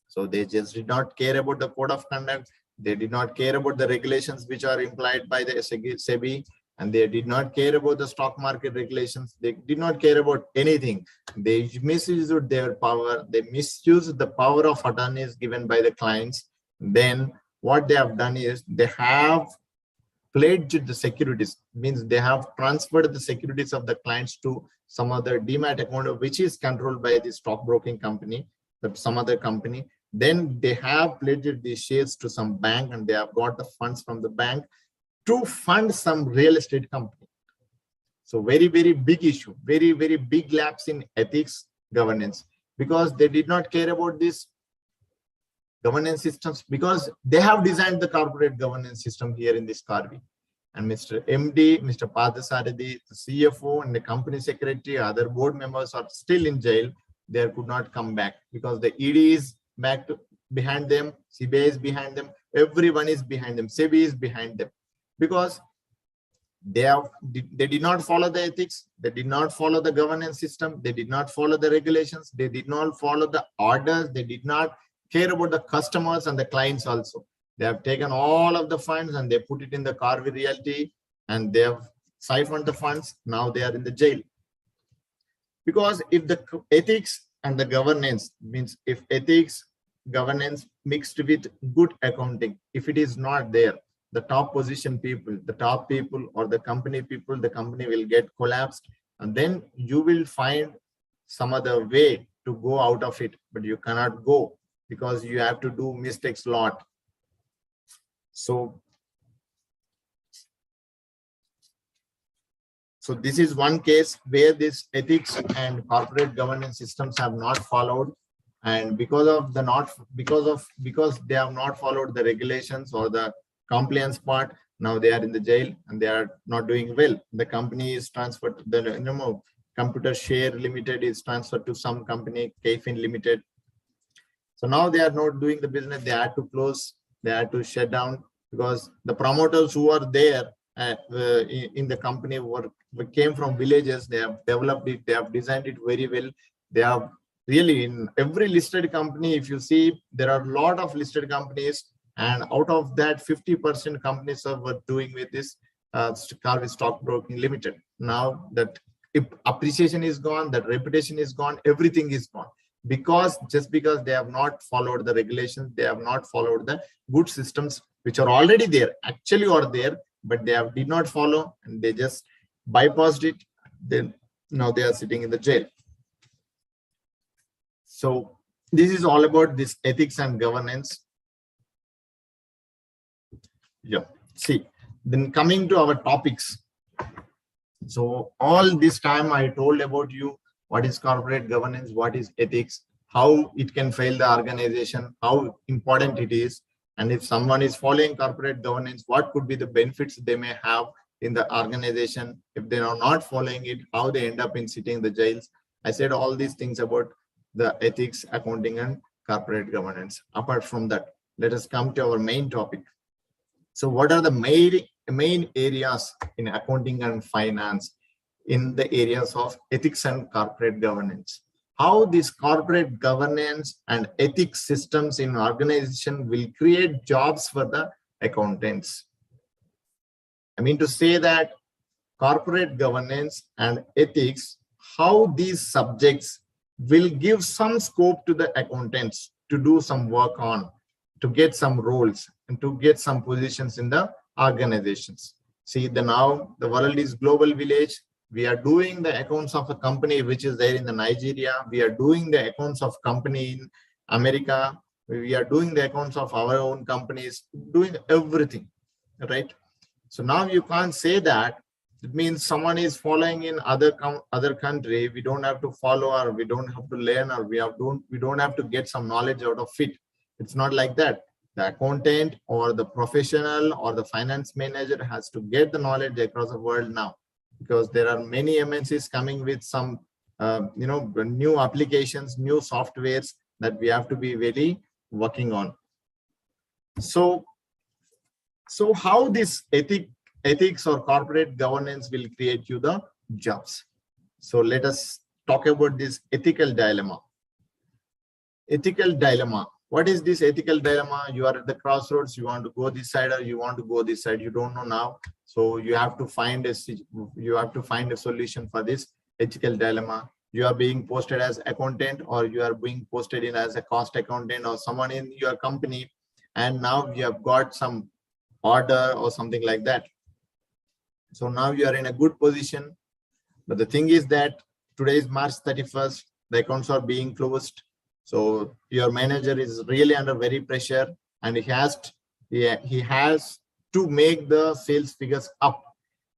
so they just did not care about the code of conduct. They did not care about the regulations which are implied by the SEBI, and they did not care about the stock market regulations. They did not care about anything. They misused their power. They misused the power of attorneys given by the clients. Then what they have done is they have pledged the securities, means they have transferred the securities of the clients to some other demat account which is controlled by the stockbroking company, some other company. Then they have pledged these shares to some bank, and they have got the funds from the bank to fund some real estate company. So very, very big issue, very, very big lapse in ethics governance, because they did not care about this governance systems, because they have designed the corporate governance system here in this Karvy. And Mr. MD, Mr. Pathasarathi, the CFO and the company secretary, other board members are still in jail. They could not come back because the ED is behind them, CBI is behind them, everyone is behind them, SEBI is behind them, because they did not follow the ethics, they did not follow the governance system, they did not follow the regulations, they did not follow the orders, they did not care about the customers and the clients also. They have taken all of the funds and they put it in the Carvey Realty and they have siphoned the funds. Now they are in the jail. Because if the ethics and the governance means if ethics, governance mixed with good accounting, if it is not there, the top position people, the top people or the company people, the company will get collapsed, and then you will find some other way to go out of it, but you cannot go because you have to do mistakes a lot. So this is one case where this ethics and corporate governance systems have not followed, and because they have not followed the regulations or the compliance part, now they are in the jail and they are not doing well. The company is transferred to the Computer Share Limited is transferred to some company, KFin Limited. So now they are not doing the business. They had to close. They had to shut down because the promoters who are there in the company came from villages. They have developed it. They have designed it very well. They have really in every listed company. If you see, there are a lot of listed companies, and out of that, 50% companies were doing with this Carvey Stockbroking Limited. Now that appreciation is gone, that reputation is gone, everything is gone. Because they have not followed the regulations, they have not followed the good systems which are already there, actually are there, but they did not follow and they just bypassed it. Then now they are sitting in the jail. So this is all about this ethics and governance. Yeah, see, then coming to our topics. So all this time I told about you what is corporate governance, what is ethics, how it can fail the organization, how important it is, and if someone is following corporate governance, what could be the benefits they may have in the organization. If they are not following it, how they end up in sitting in the jails. I said all these things about the ethics, accounting, and corporate governance. Apart from that, let us come to our main topic. So what are the main areas in accounting and finance in the areas of ethics and corporate governance? How this corporate governance and ethics systems in organization will create jobs for the accountants. I mean to say that corporate governance and ethics, how these subjects will give some scope to the accountants to do some work on, to get some roles and to get some positions in the organizations. See, now the world is global village. We are doing the accounts of a company which is there in the Nigeria. We are doing the accounts of company in America. We are doing the accounts of our own companies, doing everything, right? So now you can't say that it means someone is following in other country. We don't have to follow, or we don't have to learn, or we don't have to get some knowledge out of it. It's not like that. The accountant or the professional or the finance manager has to get the knowledge across the world now, because there are many MNCs coming with some new applications, new softwares that we have to be really working on. So how this ethics or corporate governance will create you the jobs? So let us talk about this ethical dilemma. Ethical dilemma. What is this ethical dilemma? You are at the crossroads. You want to go this side or you want to go this side. You don't know now. So you have to find a solution for this ethical dilemma. You are being posted as accountant, or you are being posted in as a cost accountant, or someone in your company, and now you have got some order or something like that. So now you are in a good position. But the thing is that today is March 31st. The accounts are being closed. So your manager is really under very pressure, and he has to make the sales figures up.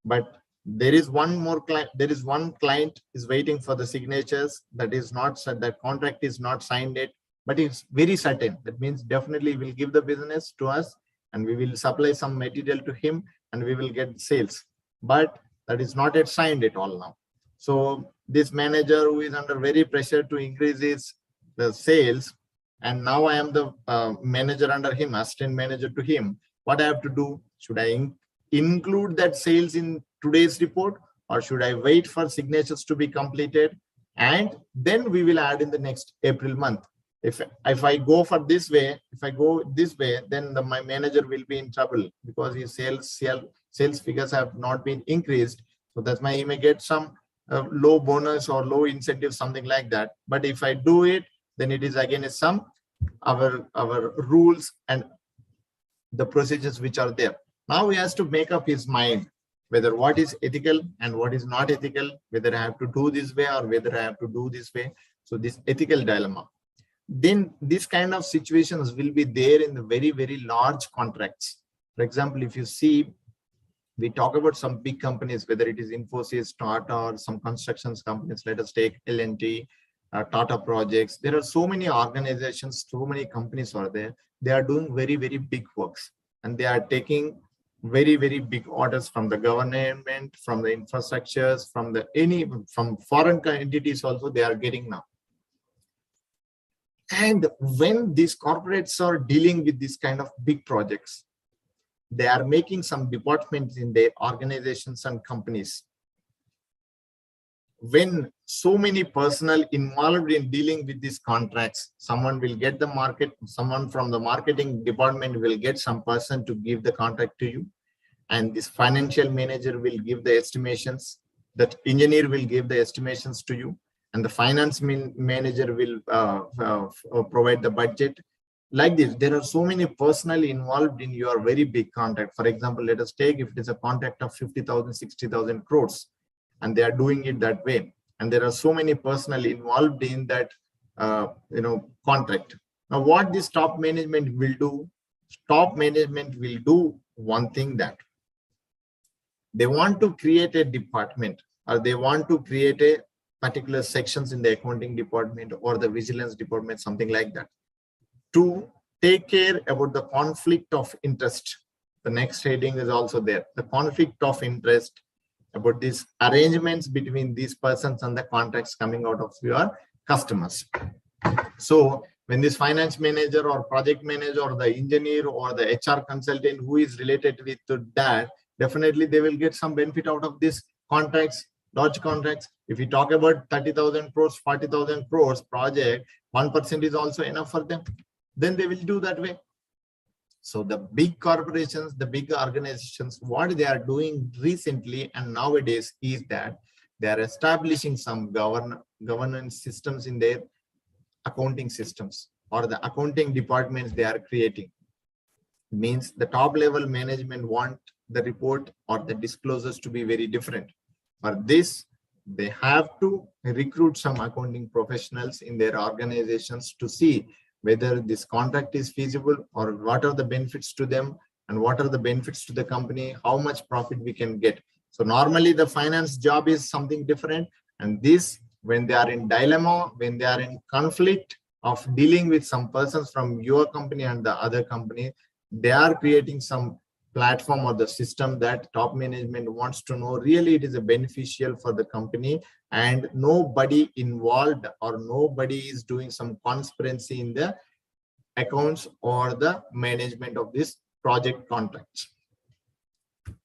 But there is one more client. There is one client is waiting for the signatures. That is not, that contract is not signed yet, but it's very certain. That means definitely will give the business to us, and we will supply some material to him, and we will get sales. But that is not yet signed at all now. So this manager who is under very pressure to increase the sales, and now I am the manager under him, assistant manager to him. What I have to do? Should I include that sales in today's report, or should I wait for signatures to be completed and then we will add in the next April month? If I go for this way, if I go this way, then my manager will be in trouble because his sales figures have not been increased. So that's why he may get some low bonus or low incentive, something like that. But if I do it, then it is against some our rules and the procedures which are there. Now he has to make up his mind whether what is ethical and what is not ethical, whether I have to do this way or whether I have to do this way. So this ethical dilemma. Then this kind of situations will be there in the very, very large contracts. For example, if you see, we talk about some big companies, whether it is Infosys, Tata, or some constructions companies, let us take L&T, Tata Projects. There are so many organizations, so many companies are there. They are doing very, very big works, and they are taking very, very big orders from the government, from the infrastructures, from foreign entities also they are getting now. And when these corporates are dealing with this kind of big projects, they are making some departments in their organizations and companies. When so many personnel involved in dealing with these contracts, someone will get the market, someone from the marketing department will get some person to give the contract to you. And this financial manager will give the estimations, that engineer will give the estimations to you, and the finance manager will provide the budget. Like this, there are so many personnel involved in your very big contract. For example, let us take if it is a contract of 50,000, 60,000 crores, and they are doing it that way. And there are so many personnel involved in that, contract. Now, what this top management will do? Top management will do one thing, that they want to create a department, or they want to create a particular sections in the accounting department or the vigilance department, something like that, to take care about the conflict of interest. The next heading is also there. The conflict of interest, about these arrangements between these persons and the contracts coming out of your customers. So when this finance manager or project manager or the engineer or the HR consultant who is related with that, definitely they will get some benefit out of these contracts, large contracts. If we talk about 30,000 crores, 40,000 crores project, 1% is also enough for them. Then they will do that way. So the big corporations, the big organizations, what they are doing recently and nowadays is that they are establishing some governance systems in their accounting systems, or the accounting departments they are creating. It means the top level management want the report or the disclosures to be very different. For this, they have to recruit some accounting professionals in their organizations to see whether this contract is feasible, or what are the benefits to them and what are the benefits to the company, how much profit we can get. So normally the finance job is something different, and this, when they are in dilemma, when they are in conflict of dealing with some persons from your company and the other company, they are creating some platform or the system that top management wants to know really it is a beneficial for the company, and nobody involved or nobody is doing some conspiracy in the accounts or the management of this project contracts.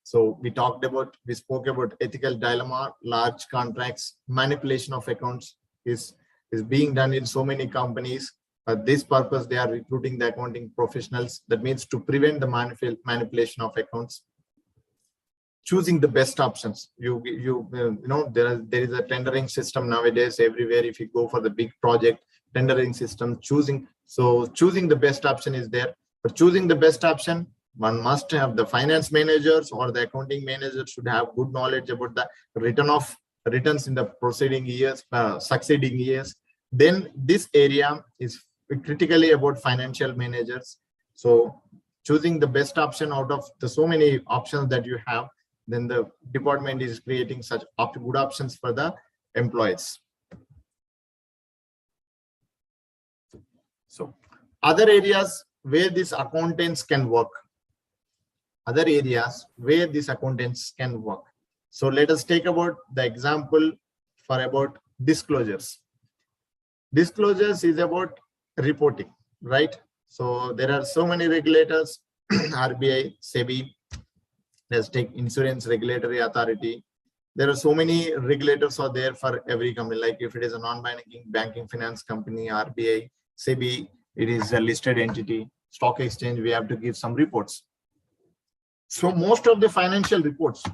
So we spoke about ethical dilemma, large contracts, manipulation of accounts is being done in so many companies. For this purpose, they are recruiting the accounting professionals. That means to prevent the manipulation of accounts. Choosing the best options. There is a tendering system nowadays everywhere. If you go for the big project, tendering system, choosing the best option is there. For choosing the best option, one must have the finance managers or the accounting managers should have good knowledge about the returns in the preceding years, succeeding years. Then this area is critically about financial managers. So choosing the best option out of the so many options that you have, then the department is creating such good options for the employees. So other areas where these accountants can work. So let us take about the example for about disclosures. Disclosures is about reporting, right? So there are so many regulators, RBI, SEBI, let's take Insurance Regulatory Authority. There are so many regulators are there for every company. Like if it is a non-banking banking finance company, RBI, SEBI, it is a listed entity. Stock exchange, we have to give some reports. So most of the financial reports,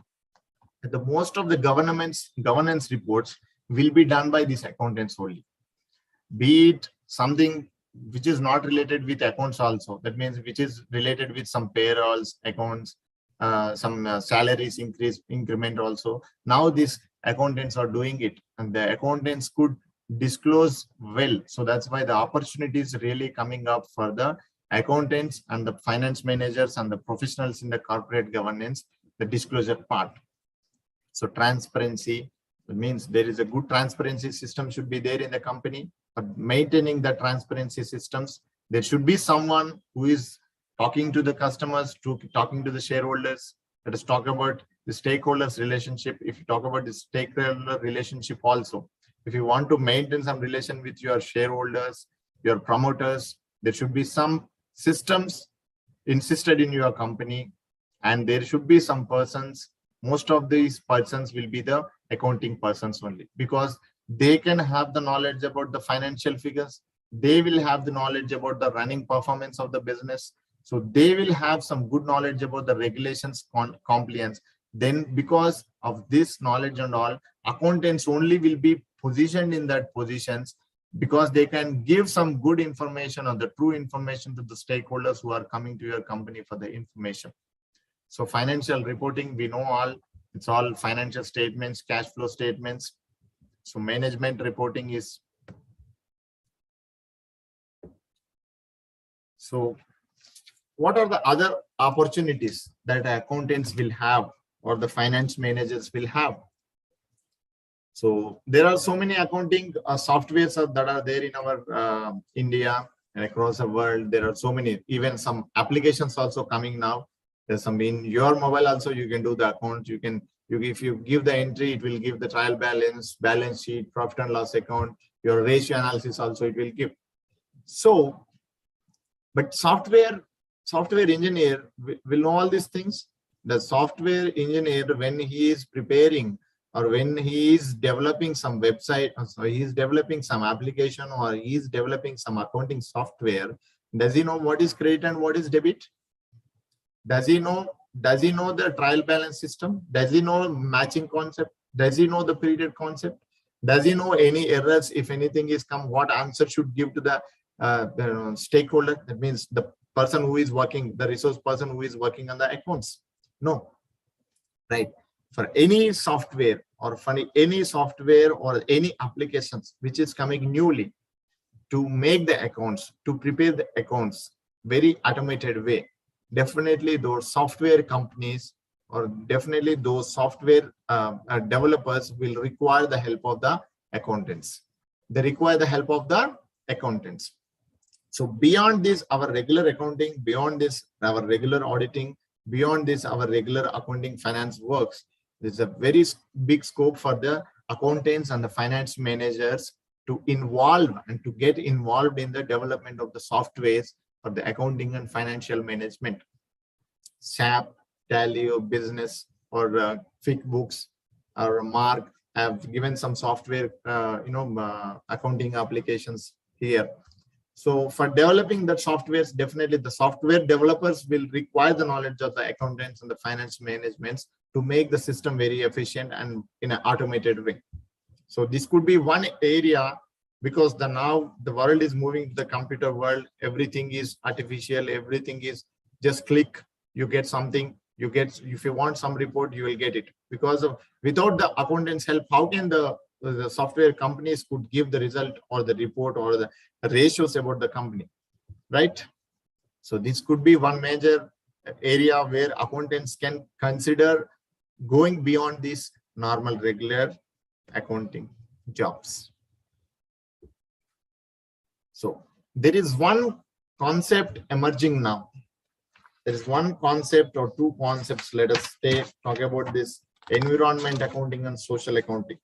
most of the governance reports will be done by these accountants only. Be it something which is not related with accounts also. That means which is related with some payrolls, accounts, some salaries increment also. Now these accountants are doing it, and the accountants could disclose well. So that's why the opportunity is really coming up for the accountants and the finance managers and the professionals in the corporate governance, the disclosure part. So transparency, it means there is a good transparency system should be there in the company. But maintaining the transparency systems, there should be someone who is talking to the customers, talking to the shareholders. Let us talk about the stakeholders relationship. If you talk about the stakeholder relationship also, if you want to maintain some relation with your shareholders, your promoters, there should be some systems insisted in your company, and there should be some persons. Most of these persons will be the accounting persons only, because they can have the knowledge about the financial figures. They will have the knowledge about the running performance of the business. So they will have some good knowledge about the regulations compliance. Then because of this knowledge and all, accountants only will be positioned in that positions, because they can give some good information or the true information to the stakeholders who are coming to your company for the information. So financial reporting, we know all, it's all financial statements, cash flow statements. So management reporting is. So what are the other opportunities that accountants will have or the finance managers will have? So there are so many accounting softwares that are there in our India and across the world. There are so many, even some applications also coming now. There's some in your mobile also, you can do the account. If you give the entry, it will give the trial balance, balance sheet, profit and loss account, your ratio analysis also it will give. So, but software engineer will know all these things. The software engineer, when he is preparing or when he is developing some website, so he is developing some application or he is developing some accounting software, does he know what is credit and what is debit? Does he know the trial balance system? Does he know matching concept? Does he know the period concept? Does he know any errors? If anything is come, what answer should give to the stakeholder? That means the person who is working, the resource person who is working on the accounts. No, right? For any software or for any software or any applications which is coming newly to make the accounts, to prepare the accounts very automated way, definitely those software companies or definitely those software developers will require the help of the accountants. They require the help of the accountants. So beyond this, our regular accounting, beyond this, our regular auditing, beyond this, our regular accounting finance works. There's a very big scope for the accountants and the finance managers to involve and to get involved in the development of the softwares for the accounting and financial management. SAP, Tally, or Business, or QuickBooks, or Mark have given some software, accounting applications here. So for developing that softwares, definitely the software developers will require the knowledge of the accountants and the finance managements to make the system very efficient and in an automated way. So this could be one area, because now the world is moving to the computer world. Everything is artificial. Everything is just click, you get something. You get, if you want some report, you will get it. Because of without the accountants' help, how can the software companies could give the result or the report or the ratios about the company, right? So this could be one major area where accountants can consider going beyond these normal regular accounting jobs. So there is one concept emerging now. There is one concept or two concepts. Let us talk about this: environment accounting and social accounting.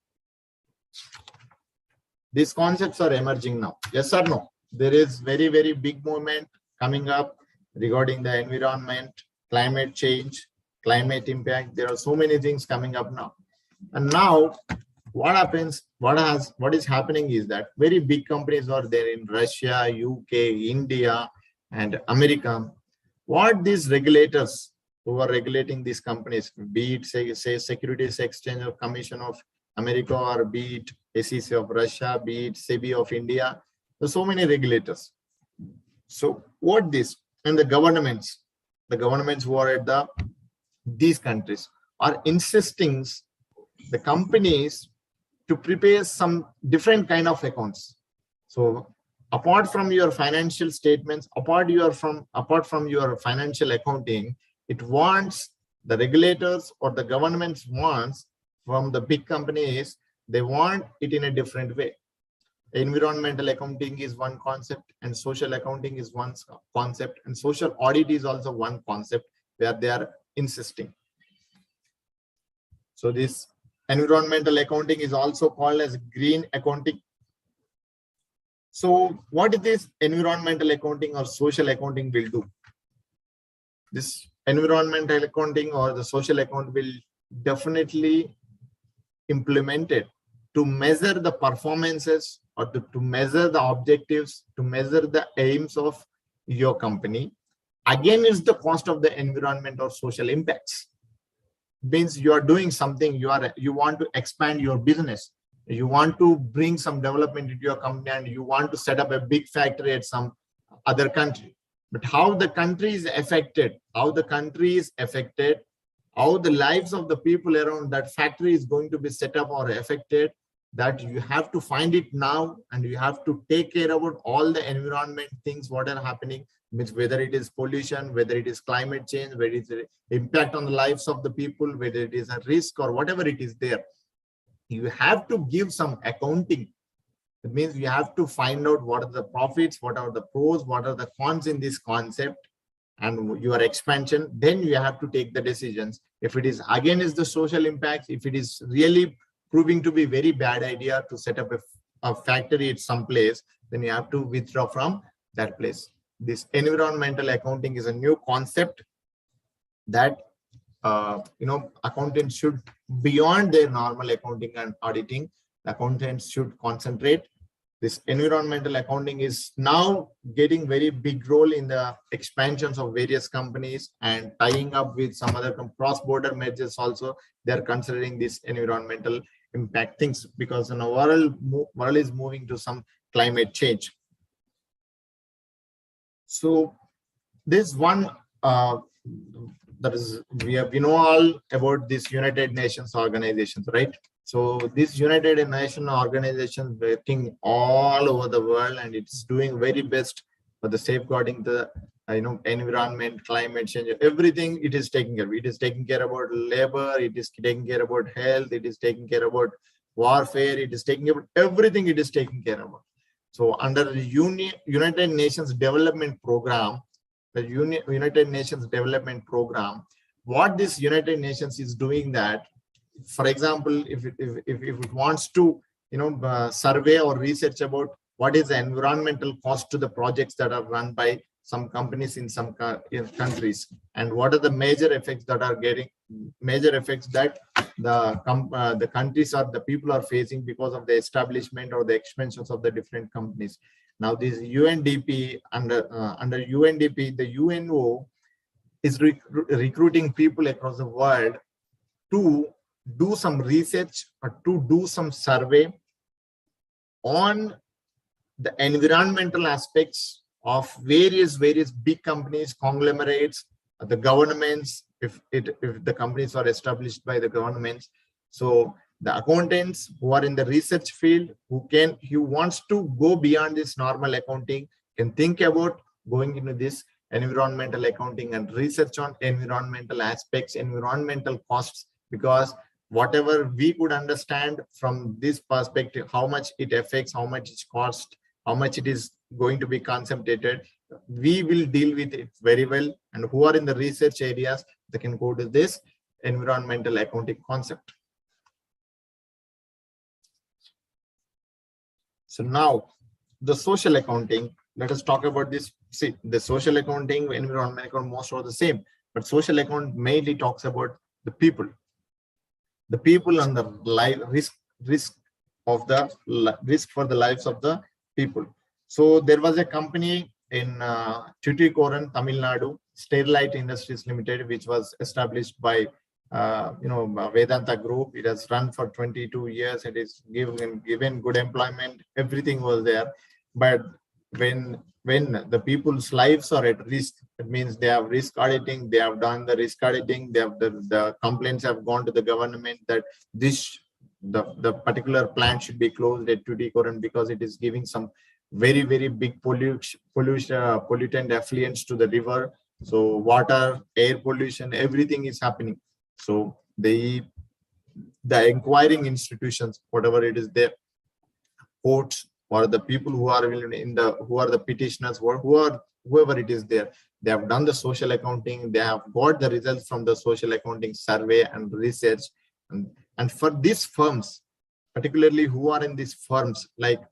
These concepts are emerging now. Yes or no? There is very, very big movement coming up regarding the environment, climate change, climate impact. There are so many things coming up now. And now what is happening is that very big companies are there in Russia, UK, India, and America. What these regulators who are regulating these companies, be it say Securities Exchange of Commission of America, or be it SEC of Russia, be it SEBI of India, there's so many regulators. So what this, and the governments who are at these countries are insisting the companies to prepare some different kind of accounts. So apart from your financial statements, apart from your financial accounting, it wants the regulators or the governments wants from the big companies, they want it in a different way. Environmental accounting is one concept, and social accounting is one concept, and social audit is also one concept where they are insisting. So this environmental accounting is also called as green accounting. So what is this environmental accounting or social accounting will do? This environmental accounting or the social account will definitely implement it to measure the performances or to measure the objectives, to measure the aims of your company. Again, is the cost of the environment or social impacts. Means you are doing something, you want to expand your business, you want to bring some development into your company, and you want to set up a big factory at some other country. But how the country is affected, how the lives of the people around that factory is going to be set up or affected, that you have to find it now, and you have to take care about all the environment things, what are happening, means whether it is pollution, whether it is climate change, whether it is the impact on the lives of the people, whether it is a risk or whatever it is there. You have to give some accounting. It means you have to find out what are the profits, what are the pros, what are the cons in this concept and your expansion. Then you have to take the decisions. If it is again is the social impacts, if it is really proving to be very bad idea to set up a factory at some place, then you have to withdraw from that place. This environmental accounting is a new concept that accountants should, beyond their normal accounting and auditing, accountants should concentrate. This environmental accounting is now getting very big role in the expansions of various companies and tying up with some other cross-border mergers also. They're considering this environmental impact things because the world is moving to some climate change. So this one that is we know all about this United Nations organizations, right? So this United Nations organization working all over the world, and it's doing very best for the safeguarding the environment, climate change, everything it is taking care of. It is taking care about labor, it is taking care about health, it is taking care about warfare, it is taking care about everything, it is taking care of. So under the United Nations Development Program, the United Nations Development Program, what this United Nations is doing that, for example, if it wants to survey or research about what is the environmental cost to the projects that are run by some companies in some countries, and what are the major effects that the countries or the people are facing because of the establishment or the expansions of the different companies. Now this UNDP, under UNDP, the UNO is recruiting people across the world to do some research or to do some survey on the environmental aspects of various big companies, conglomerates, the governments, if the companies are established by the governments. So the accountants who are in the research field, who wants to go beyond this normal accounting, can think about going into this environmental accounting and research on environmental aspects, environmental costs, because whatever we could understand from this perspective, how much it affects, how much it costs, how much it is going to be concentrated, we will deal with it very well. And who are in the research areas, they can go to this environmental accounting concept. So now the social accounting, let us talk about this. See, the social accounting, environmental accounting, most are the same, but social account mainly talks about the people and the risk of the risk for the lives of the people. So there was a company in Tuticorin, Tamil Nadu, Sterlite Industries Limited, which was established by Vedanta Group. It has run for 22 years. It is given good employment. Everything was there. But when the people's lives are at risk, it means they have risk auditing. They have done the risk auditing. They have the complaints have gone to the government that the particular plant should be closed at Tuticorin because it is giving some very, very big pollutant effluents to the river. So water, air pollution, everything is happening. So the inquiring institutions, whatever it is there, courts, or the people who are who are the petitioners, whoever it is there, they have done the social accounting. They have got the results from the social accounting survey and research. And for these firms, particularly who are in these firms, like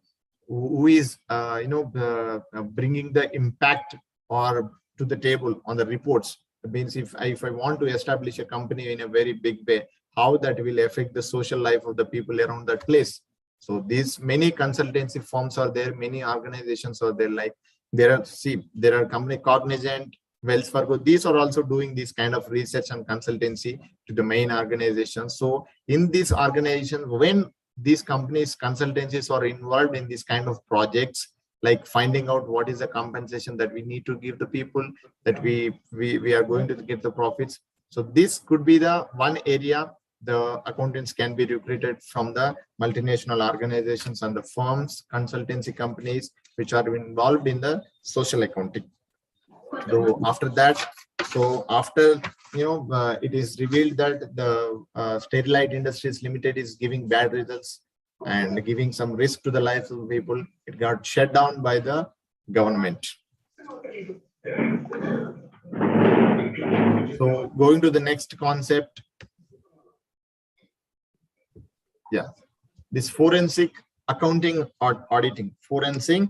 who is bringing the impact or to the table on the reports. It means if I want to establish a company in a very big way, how that will affect the social life of the people around that place. So these many consultancy firms are there, many organizations are there. Like there are company Cognizant, Wells Fargo. These are also doing this kind of research and consultancy to the main organizations. So in these organizations, when these companies, consultancies are involved in this kind of projects, like finding out what is the compensation that we need to give the people, that we are going to get the profits. So this could be the one area the accountants can be recruited from the multinational organizations and the firms, consultancy companies, which are involved in the social accounting. So after that, it is revealed that the Sterlite Industries Limited is giving bad results and giving some risk to the lives of people. It got shut down by the government. So going to the next concept. Yeah, this forensic accounting or auditing. Forensic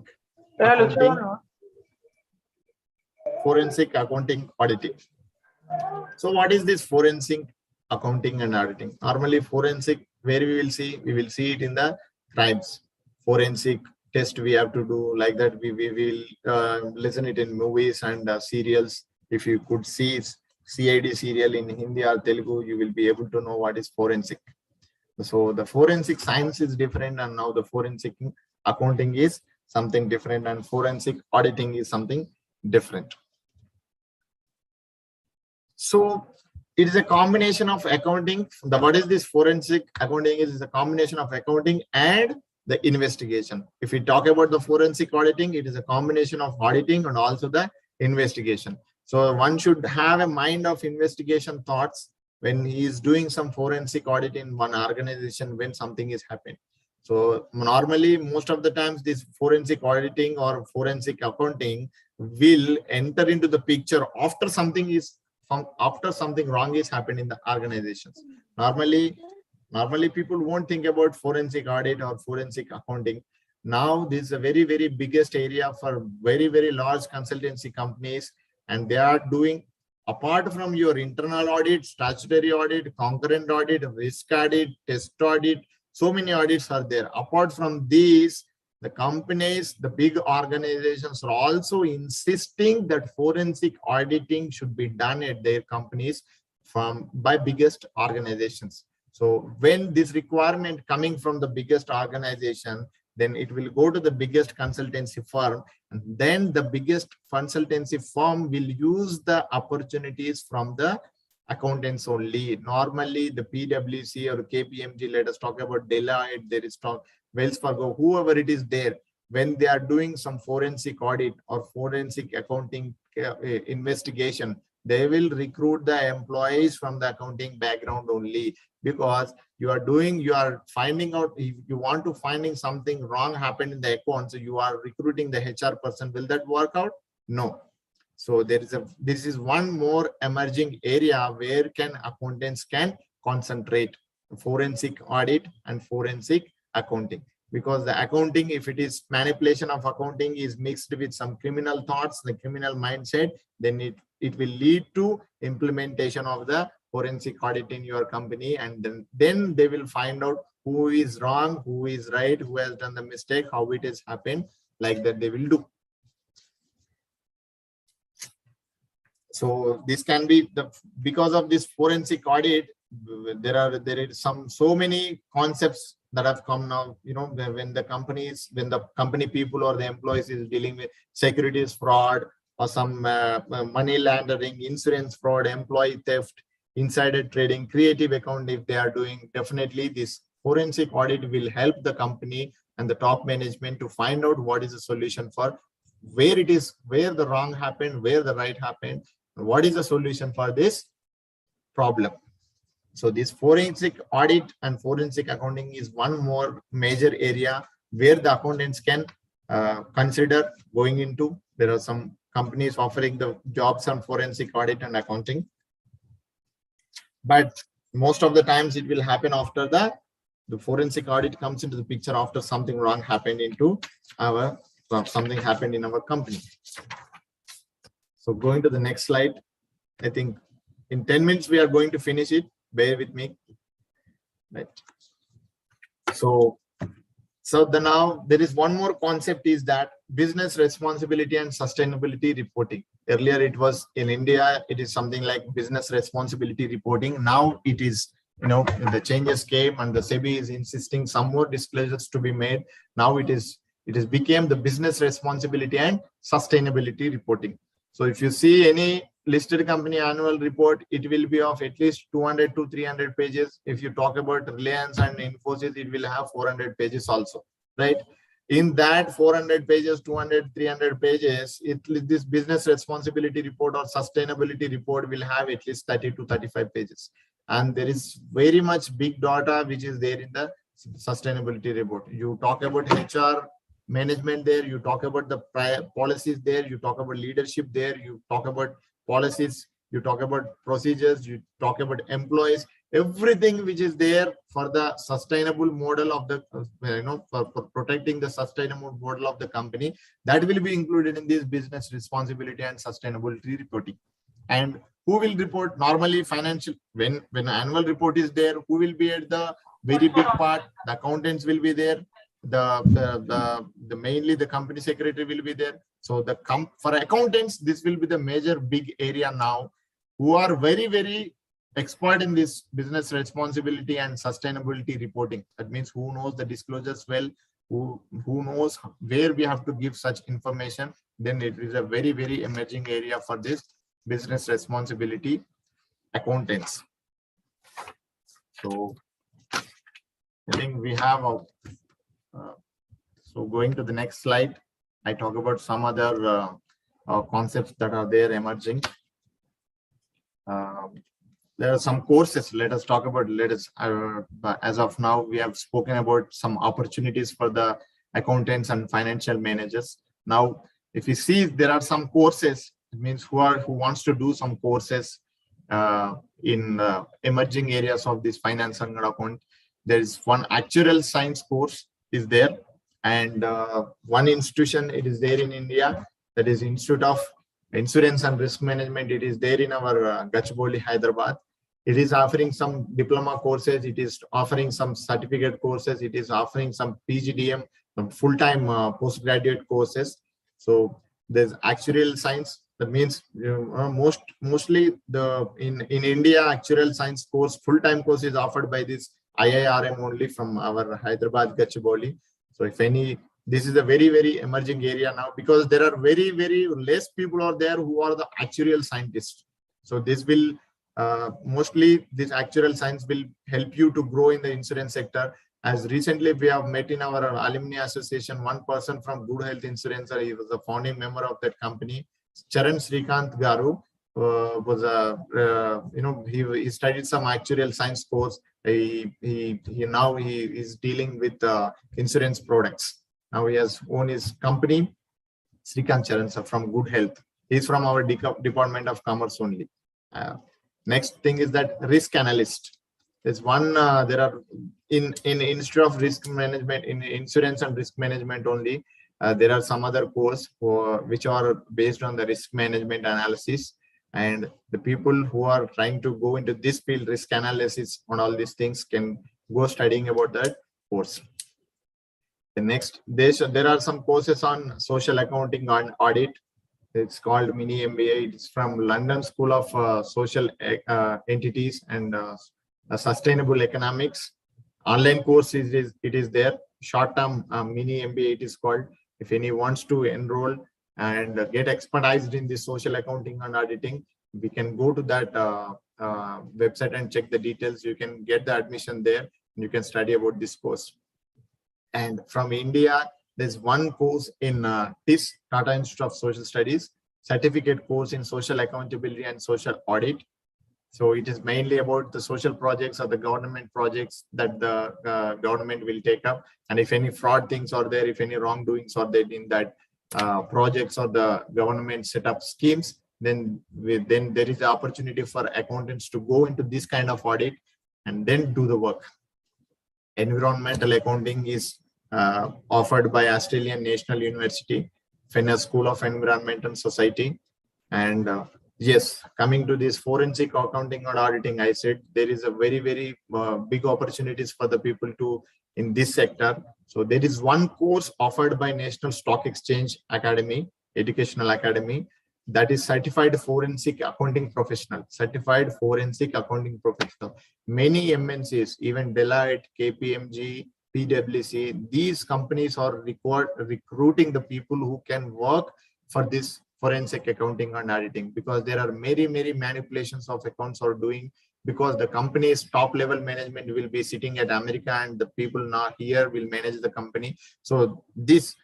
accounting auditing. So what is this forensic accounting and auditing? Normally forensic, where we will see it in the crimes. Forensic test we have to do, like that we will listen it in movies and serials. If you could see CID serial in Hindi or Telugu, you will be able to know what is forensic. So the forensic science is different, and now the forensic accounting is something different, and forensic auditing is something different. So it is a combination of accounting. What is this forensic accounting is a combination of accounting and the investigation. If we talk about the forensic auditing, it is a combination of auditing and also the investigation. So one should have a mind of investigation thoughts when he is doing some forensic audit in one organization when something is happening. So normally, most of the times, this forensic auditing or forensic accounting will enter into the picture after something wrong is happened in the organizations. Normally people won't think about forensic audit or forensic accounting. Now this is a very, very biggest area for very, very large consultancy companies, and they are doing, apart from your internal audit, statutory audit, concurrent audit, risk audit, test audit, so many audits are there. Apart from these, the companies, the big organizations are also insisting that forensic auditing should be done at their companies by biggest organizations. So when this requirement coming from the biggest organization, then it will go to the biggest consultancy firm, and then the biggest consultancy firm will use the opportunities from the accountants only. Normally the PwC or KPMG, let us talk about Deloitte, there is Wells Fargo, whoever it is there, when they are doing some forensic audit or forensic accounting investigation, they will recruit the employees from the accounting background only, because you are finding out, if you want to finding something wrong happened in the account, so you are recruiting the HR person. Will that work out? No. So this is one more emerging area where accountants can concentrate: forensic audit and forensic accounting. Because the accounting, if it is manipulation of accounting is mixed with some criminal thoughts, the criminal mindset, then it will lead to implementation of the forensic audit in your company, and then they will find out who is wrong, who is right, who has done the mistake, how it has happened. Like that they will do. So this can be because of this forensic audit, there is so many concepts that have come now. You know, when the company people or the employees is dealing with securities fraud or some money laundering, insurance fraud, employee theft, insider trading, creative account, if they are doing, definitely this forensic audit will help the company and the top management to find out what is the solution for where it is, where the wrong happened, where the right happened, what is the solution for this problem. So this forensic audit and forensic accounting is one more major area where the accountants can consider going into. There are some companies offering the jobs on forensic audit and accounting, but most of the times it will happen after the forensic audit comes into the picture after something wrong happened into something happened in our company. So going to the next slide, I think in 10 minutes we are going to finish it. Bear with me. Right. So now there is one more concept, is that business responsibility and sustainability reporting. Earlier it was in India, it is something like business responsibility reporting. Now it is, you know, the changes came and the SEBI is insisting some more disclosures to be made. Now it has become the business responsibility and sustainability reporting. So if you see any listed company annual report, it will be of at least 200 to 300 pages. If you talk about Reliance and Infosys, it will have 400 pages also, right? In that 400 pages, 200, 300 pages, this business responsibility report or sustainability report will have at least 30 to 35 pages. And there is very much big data which is there in the sustainability report. You talk about HR management there, you talk about the policies there, you talk about leadership there, you talk about policies, you talk about procedures, you talk about employees, everything which is there for the sustainable model of the, for protecting the sustainable model of the company, that will be included in this business responsibility and sustainability reporting. And who will report? Normally financial, when annual report is there, who will be at the very big part? The accountants will be there. Mainly the company secretary will be there. So for accountants, this will be the major big area now, who are very, very expert in this business responsibility and sustainability reporting. That means who knows the disclosures well, who knows where we have to give such information. Then it is a very, very emerging area for this business responsibility accountants. So I think we have so going to the next slide, I talk about some other concepts that are there emerging. There are some courses. Let us talk about, as of now, we have spoken about some opportunities for the accountants and financial managers. Now, if you see, there are some courses, it means who wants to do some courses in emerging areas of this finance and account. There is one actuarial science course is there, and one institution, it is there in India, that is Institute of Insurance and Risk Management. It is there in our Gachibowli, Hyderabad. It is offering some diploma courses. It is offering some certificate courses. It is offering some PGDM, some full-time postgraduate courses. So there's actuarial science. That means mostly in India, actuarial science course, full-time course is offered by this IIRM only from our Hyderabad, Gachibowli. So if any, this is a very, very emerging area now, because there are very, very less people out there who are the actuarial scientists. So this will mostly this actuarial science will help you to grow in the insurance sector. As recently we have met in our alumni association, one person from Good Health Insurance, he was a founding member of that company, Charan Srikant Garu, was he studied some actuarial science course. He is dealing with insurance products. Now he has owned his company, Srikant Charan from Good Health. He's from our Department of Commerce only. Next thing is that risk analyst. There's one, there are in Institute of Risk Management, in insurance and risk management only, there are some other course which are based on the risk management analysis. And the people who are trying to go into this field, risk analysis on all these things, can go studying about that course. The next, there are some courses on social accounting and audit. It's called mini MBA. It's from London School of Social Entities and Sustainable Economics. Online course it is there. Short-term mini MBA it is called. If any wants to enroll and get expertised in the social accounting and auditing, we can go to that website and check the details. You can get the admission there and you can study about this course. And from India, there's one course in TIS, Tata Institute of Social Studies, certificate course in social accountability and social audit. So it is mainly about the social projects or the government projects that the government will take up. And if any fraud things are there, if any wrongdoings are there in that projects or the government set up schemes, then there is the opportunity for accountants to go into this kind of audit and then do the work. Environmental accounting is offered by Australian National University, Fenner School of Environment and Society. And yes, coming to this forensic accounting and auditing, I said there is a very, very big opportunities for the people to in this sector. So there is one course offered by National Stock Exchange Academy, Educational Academy, that is certified forensic accounting professional, certified forensic accounting professional. Many MNCs, even Deloitte, KPMG, PwC, these companies are recruiting the people who can work for this forensic accounting and auditing, because there are many manipulations of accounts are doing, because the company's top level management will be sitting at America and the people now here will manage the company. So this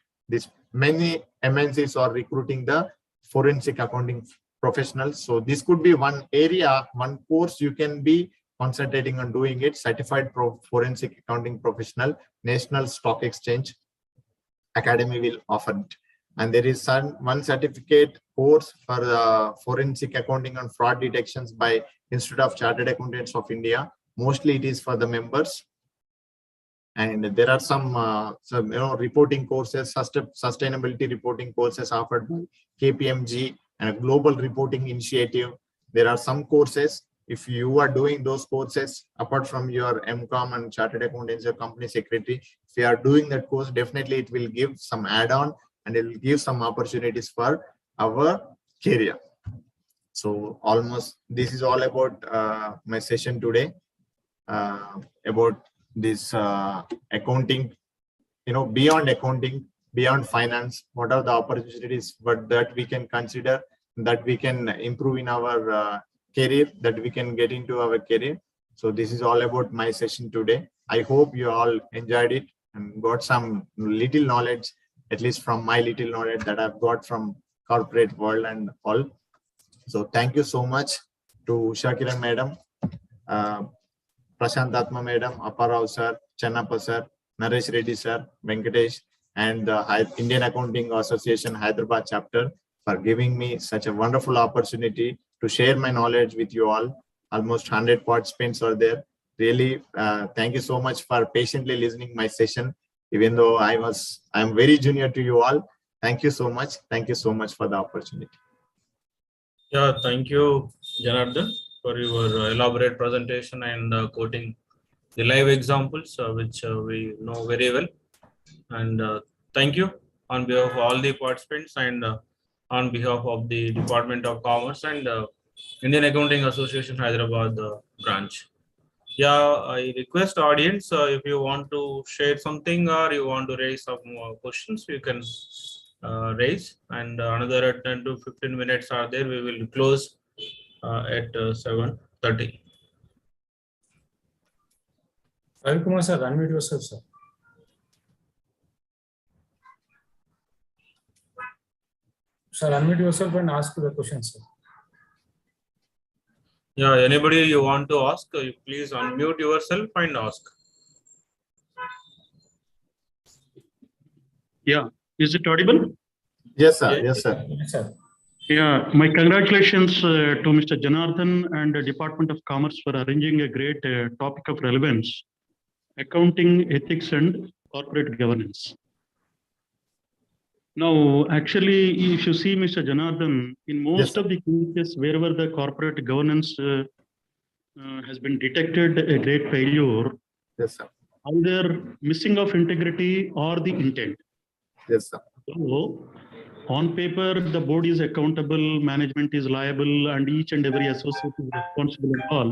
many MNCs are recruiting the forensic accounting professionals. So this could be one area, one course you can be concentrating on doing it. Certified forensic accounting professional, National Stock Exchange Academy will offer it. And there is one certificate course for the forensic accounting and fraud detections by Institute of Chartered Accountants of India. Mostly it is for the members. And there are some reporting courses, sustainability reporting courses offered by KPMG and a global reporting initiative. There are some courses. If you are doing those courses, apart from your MCOM and Chartered Accountants or company secretary, if you are doing that course, definitely it will give some add-on and it will give some opportunities for our career. So almost this is all about my session today, about this accounting, beyond accounting, beyond finance, what are the opportunities that we can consider, that we can improve in our career, that we can get into our career. So this is all about my session today. I hope you all enjoyed it and got some little knowledge, at least from my little knowledge that I've got from corporate world and all. So thank you so much to Usha Kiran madam, Prashant Atma madam, Apparao sir, Channappa sir, Naresh Reddy sir, Venkatesh, and the Indian Accounting Association Hyderabad chapter for giving me such a wonderful opportunity to share my knowledge with you all. Almost 100 participants are there. Really, thank you so much for patiently listening my session, even though I'm very junior to you all. Thank you so much. Thank you so much for the opportunity. Yeah, thank you, Janardhan, for your elaborate presentation and quoting the live examples, which we know very well. And thank you on behalf of all the participants and on behalf of the Department of Commerce and Indian Accounting Association Hyderabad branch. Yeah, I request audience, if you want to share something or you want to raise some questions, you can raise, and another 10 to 15 minutes are there. We will close at 7:30. Ravi Kumar sir, unmute yourself, sir. Sir, unmute yourself and ask the question, sir. Yeah, anybody you want to ask, you please unmute yourself and ask. Yeah, is it audible? Yes, sir. Yes, sir. Yes, sir. Yeah, my congratulations to Mr. Janardhan and the Department of Commerce for arranging a great topic of relevance, accounting, ethics, and corporate governance. Now, actually, if you see Mr. Janardhan, in most sir. of the cases wherever the corporate governance has been detected a great failure, Yes, sir. either missing of integrity or the intent. Yes, sir. So, on paper, the board is accountable, management is liable, and each and every associate is responsible and all.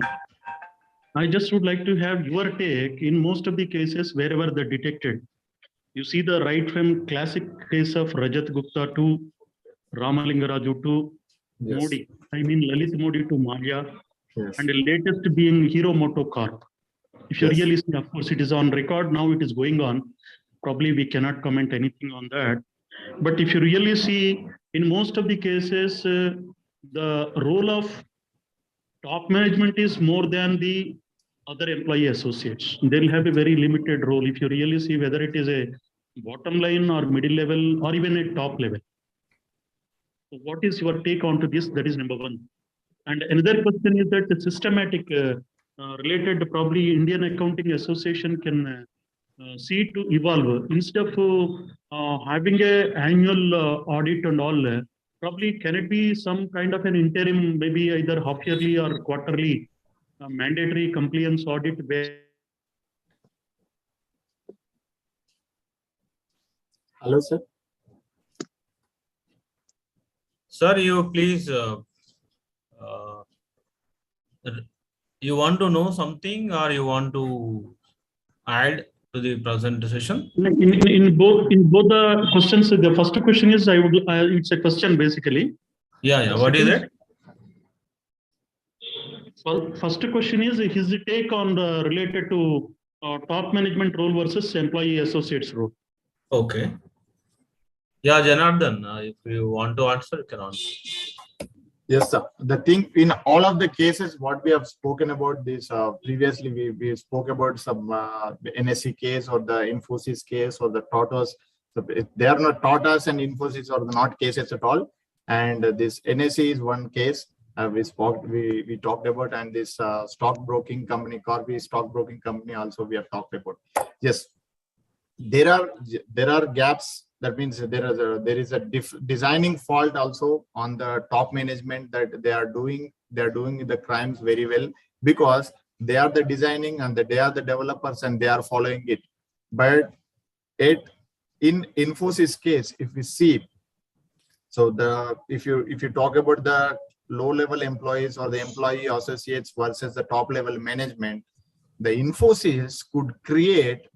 I just would like to have your take in most of the cases wherever they're detected. You see the right from classic case of Rajat Gupta to Ramalingaraju to Yes. Modi. I mean Lalit Modi to Malia, Yes. and the latest being Hero MotoCorp. If you Yes. really see, of course, it is on record now. It is going on. Probably we cannot comment anything on that. But if you really see, in most of the cases, the role of top management is more than the other employee associates. They'll have a very limited role. If you really see whether it is a bottom line or middle level or even a top level. So what is your take on to this? That is number one. And another question is that the systematic related, probably Indian Accounting Association can see to evolve instead of having a annual audit and all. Probably can it be some kind of an interim, maybe either half yearly or quarterly mandatory compliance audit where Hello, sir. Sir, you please, you want to know something or you want to add to the present session? in both the questions, the first question is it's a question basically. Yeah. What is it? Well, first question is his take on the related to top management role versus employee associates role. Okay. Yeah, Janardhan, if you want to answer, you can answer. Yes, sir. The thing in all of the cases, what we have spoken about this previously, we spoke about some NSE case or the Infosys case or the TOTOS. So they are not TOTOS and Infosys are not cases at all. And this NSE is one case we talked about, and this stockbroking company, Corby stockbroking company, also we have talked about. Yes, there are gaps. That means there is a designing fault also on the top management, that they are doing the crimes very well because they are the designing and they are the developers and they are following it. But in Infosys case, if we see, so if you talk about the low level employees or the employee associates versus the top level management, the Infosys could create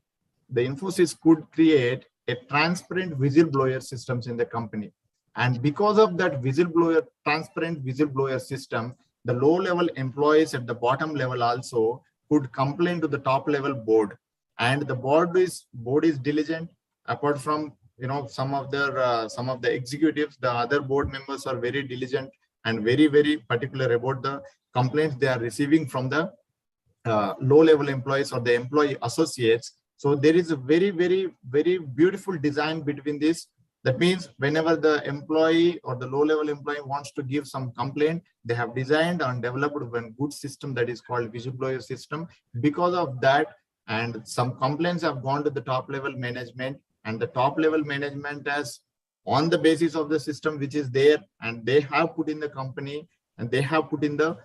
a transparent whistleblower systems in the company. And because of that transparent whistleblower system, the low level employees at the bottom level also could complain to the top level board. And the board is diligent. Apart from, some of the executives, the other board members are very diligent and very, very particular about the complaints they are receiving from the low level employees or the employee associates. So there is a very, very, very beautiful design between this. That means whenever the employee or the low-level employee wants to give some complaint, they have designed and developed one good system that is called whistleblower system. Because of that, and some complaints have gone to the top-level management, and the top-level management has, on the basis of the system which is there, and they have put in the company and they have put in the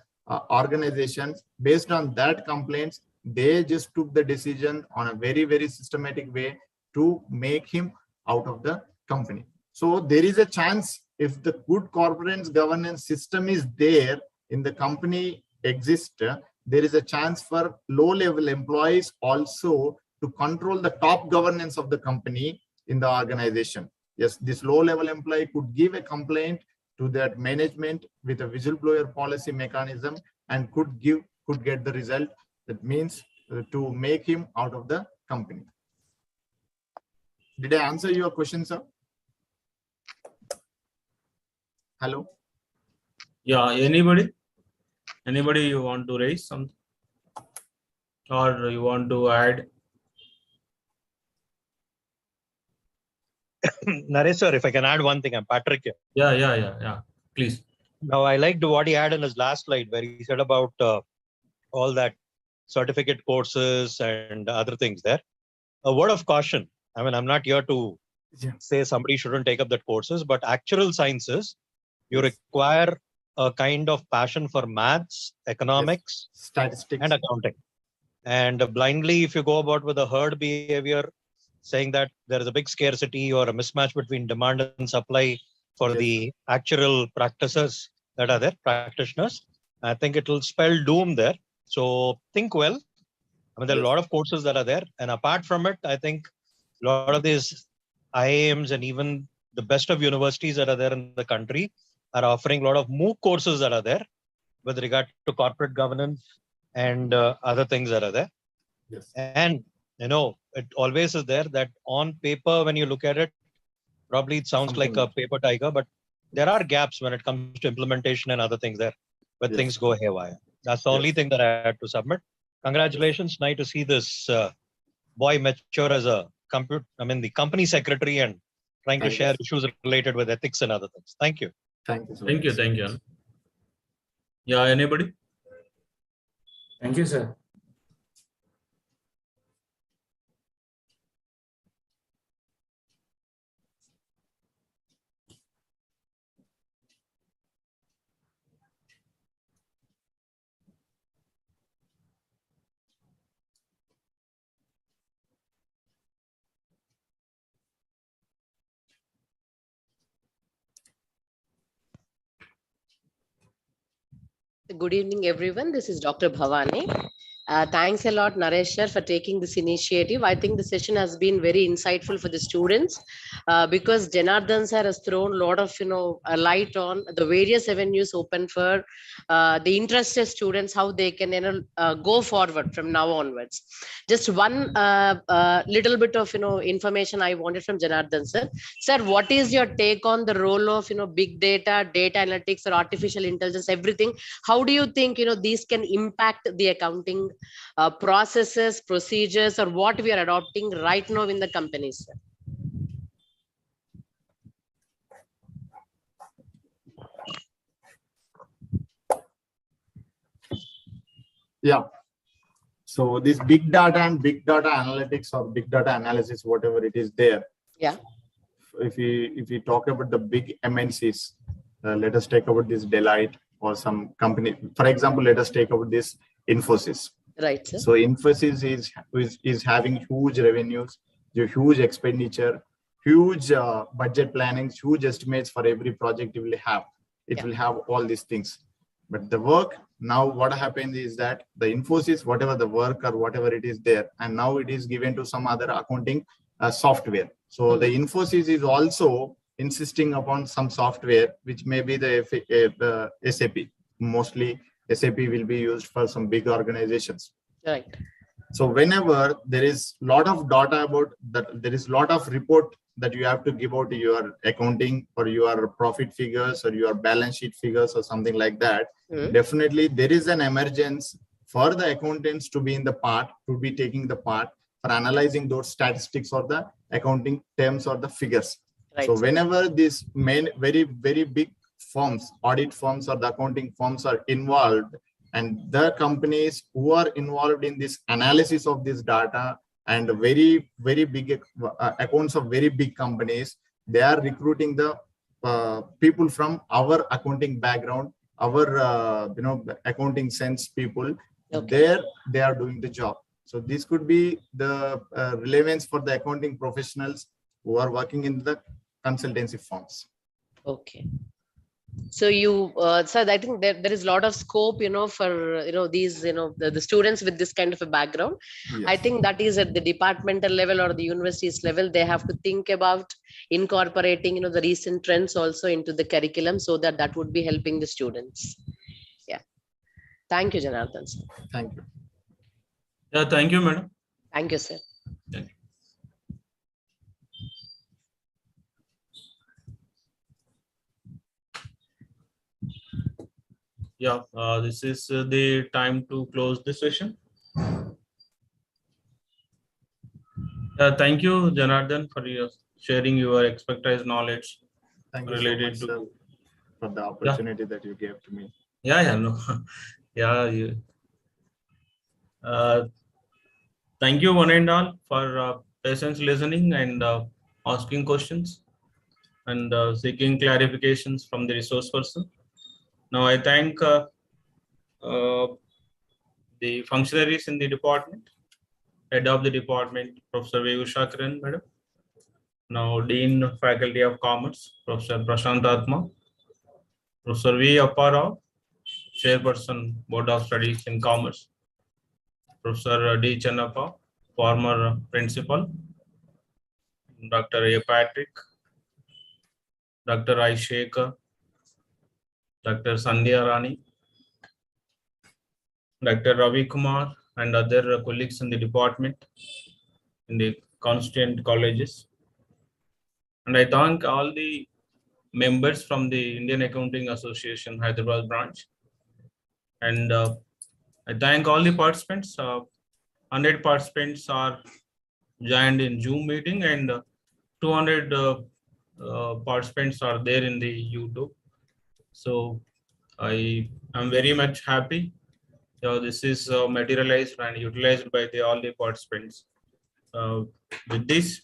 organizations, based on that complaints, they just took the decision on a very, very systematic way to make him out of the company. So there is a chance, if the good corporate governance system is there in the company exists, there is a chance for low-level employees also to control the top governance of the company in the organization. Yes, this low-level employee could give a complaint to that management with a whistleblower policy mechanism and could get the result. That means to make him out of the company. Did I answer your question, sir? Hello? Yeah, anybody you want to raise something? Or you want to add? Naresh sir, if I can add one thing, I'm Patrick here. Yeah. Please. Now, I liked what he had in his last slide where he said about all that certificate courses and other things there. A word of caution. I mean, I'm not here to Yeah. say somebody shouldn't take up that courses, but actual sciences, you require a kind of passion for maths, economics, Statistics. and accounting. And blindly, if you go about with a herd behavior, saying that there is a big scarcity or a mismatch between demand and supply for Yes. the actual practices that are there, practitioners, I think it will spell doom there. So think well. I mean, there are a lot of courses that are there. And apart from it, I think a lot of these IIMs and even the best of universities that are there in the country are offering a lot of MOOC courses that are there with regard to corporate governance and other things that are there. Yes. And, it always is there that on paper, when you look at it, probably it sounds like a paper tiger, but there are gaps when it comes to implementation and other things there, where things go haywire. That's the only thing that I had to submit. Congratulations. Nice to see this boy mature as the company secretary and trying to Thank you. share issues related with ethics and other things. Thank you. Thank you so Thank you. much. Thank you. Yeah, anybody? Thank you, sir. Good evening, everyone. This is Dr. Bhavani. Thanks a lot, Naresh sir, for taking this initiative. I think the session has been very insightful for the students because Janardhan sir has thrown a lot of a light on the various avenues open for the interested students, how they can go forward from now onwards. Just one little bit of information I wanted from Janardhan sir. Sir, what is your take on the role of big data, data analytics, or artificial intelligence? Everything. How do you think these can impact the accounting processes, procedures, or what we are adopting right now in the companies? Sir? Yeah. So this big data and big data analytics or big data analysis, whatever it is there. Yeah. If we talk about the big MNCs, let us take about this Deloitte or some company. For example, let us take about this Infosys. Right, sir. So Infosys is having huge revenues, huge expenditure, huge budget planning, huge estimates for every project it will have. It will have all these things. But the work now, what happens is that the Infosys, whatever the work or whatever it is there, and now it is given to some other accounting software. So the Infosys is also insisting upon some software, which may be the SAP. Mostly SAP will be used for some big organizations. Right. So whenever there is a lot of data about that, there is a lot of report that you have to give out to your accounting or your profit figures or your balance sheet figures or something like that. Definitely there is an emergence for the accountants to be in the part, to be taking the part for analyzing those statistics or the accounting terms or the figures. Right. So whenever these very big firms, audit firms or the accounting firms are involved, and the companies who are involved in this analysis of this data and very big accounts of very big companies, they are recruiting the people from our accounting background, our accounting sense people. There they are doing the job. So this could be the relevance for the accounting professionals who are working in the consultancy firms. Okay. So sir, I think there is a lot of scope, for, these, the students with this kind of a background. Yes. I think that is at the departmental level or the universities level, they have to think about incorporating, the recent trends also into the curriculum so that would be helping the students. Yeah. Thank you, Janardhan sir. Thank you. Yeah, thank you, madam. Thank you, sir. Thank you. Yeah, this is the time to close the session. Thank you, Janardhan, for sharing your expertise knowledge. Thank you so much, sir, for the opportunity that you gave to me. No. Thank you one and all for patience listening and asking questions and seeking clarifications from the resource person. Now I thank the functionaries in the department, head of the department, Professor V. Ushakaran, madam. Now Dean Faculty of Commerce, Professor Prashant Atma, Professor V. Apparao, Chairperson, Board of Studies in Commerce, Professor D. Channappa, former principal, Dr. A. Patrick, Dr. I. Shekhar, Dr. Sandhya Rani, Dr. Ravi Kumar, and other colleagues in the department, in the constituent colleges. And I thank all the members from the Indian Accounting Association, Hyderabad branch. And I thank all the participants. 100 participants are joined in Zoom meeting, and 200 participants are there in the YouTube. So I am very much happy. This is materialized and utilized by all the participants. With this,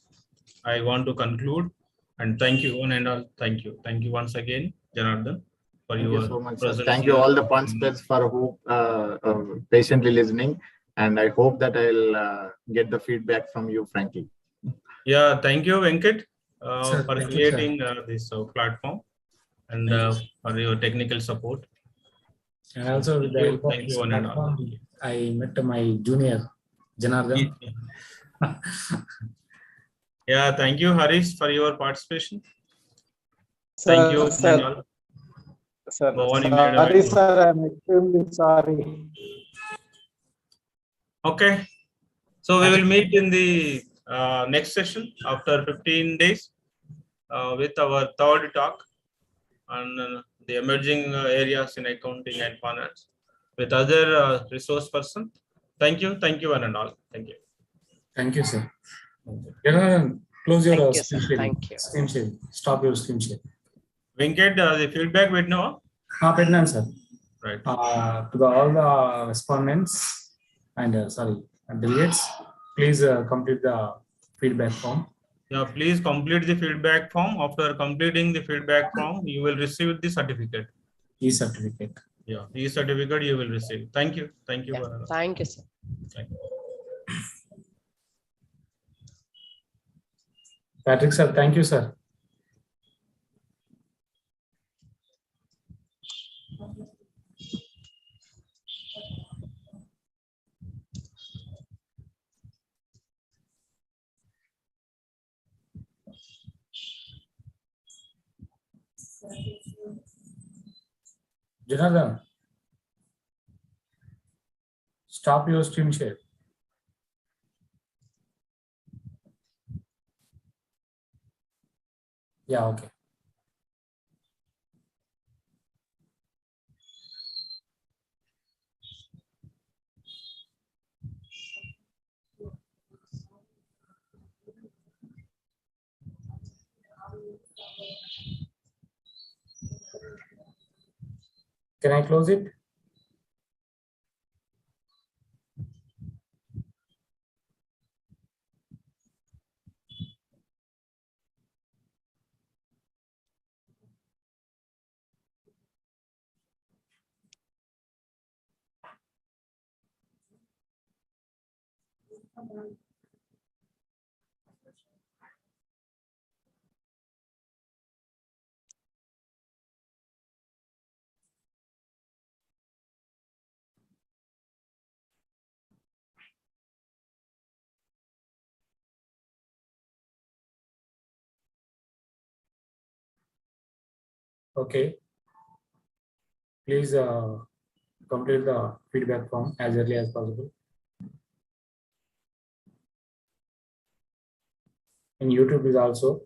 I want to conclude and thank you one and all. Thank you. Thank you once again, Janardhan, for Thank your you so much, sir. presence. Thank you all the participants for who patiently listening, and I hope that I'll get the feedback from you, frankly. Yeah, thank you, Venkat, Sir, for thank you, sir. creating this platform and for your technical support. And also with the help of Thank you this one and all. platform, I met my junior, Janardhan. Yeah, thank you, Harish, for your participation. Thank you. Sir, Bhavani sorry, madam. sir, I'm extremely sorry. Okay, so we will meet in the next session after 15 days with our third talk on the emerging areas in accounting and finance with other resource person. Thank you one and all. Thank you. Thank you, sir. Janardhan, close your Thank you, sir. screen sharing. Thank you. Screen sharing. Stop your screen share. Venkat, the feedback with now. Pednan, sir. Right. To all the respondents and delegates, please complete the feedback form. Yeah, please complete the feedback form. After completing the feedback form, you will receive the certificate. E-certificate. Yeah, e-certificate you will receive. Thank you. Thank you. Yeah, thank you, sir. Thank you. Patrick, sir, thank you, sir. Janardhan, stop your screen share. Yeah, okay. Can I close it? Okay. Please complete the feedback form as early as possible. In YouTube is also.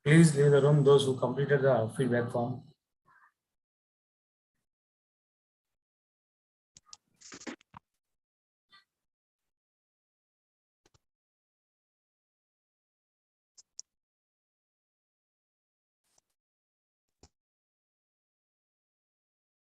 Please leave the room, those who completed the feedback form.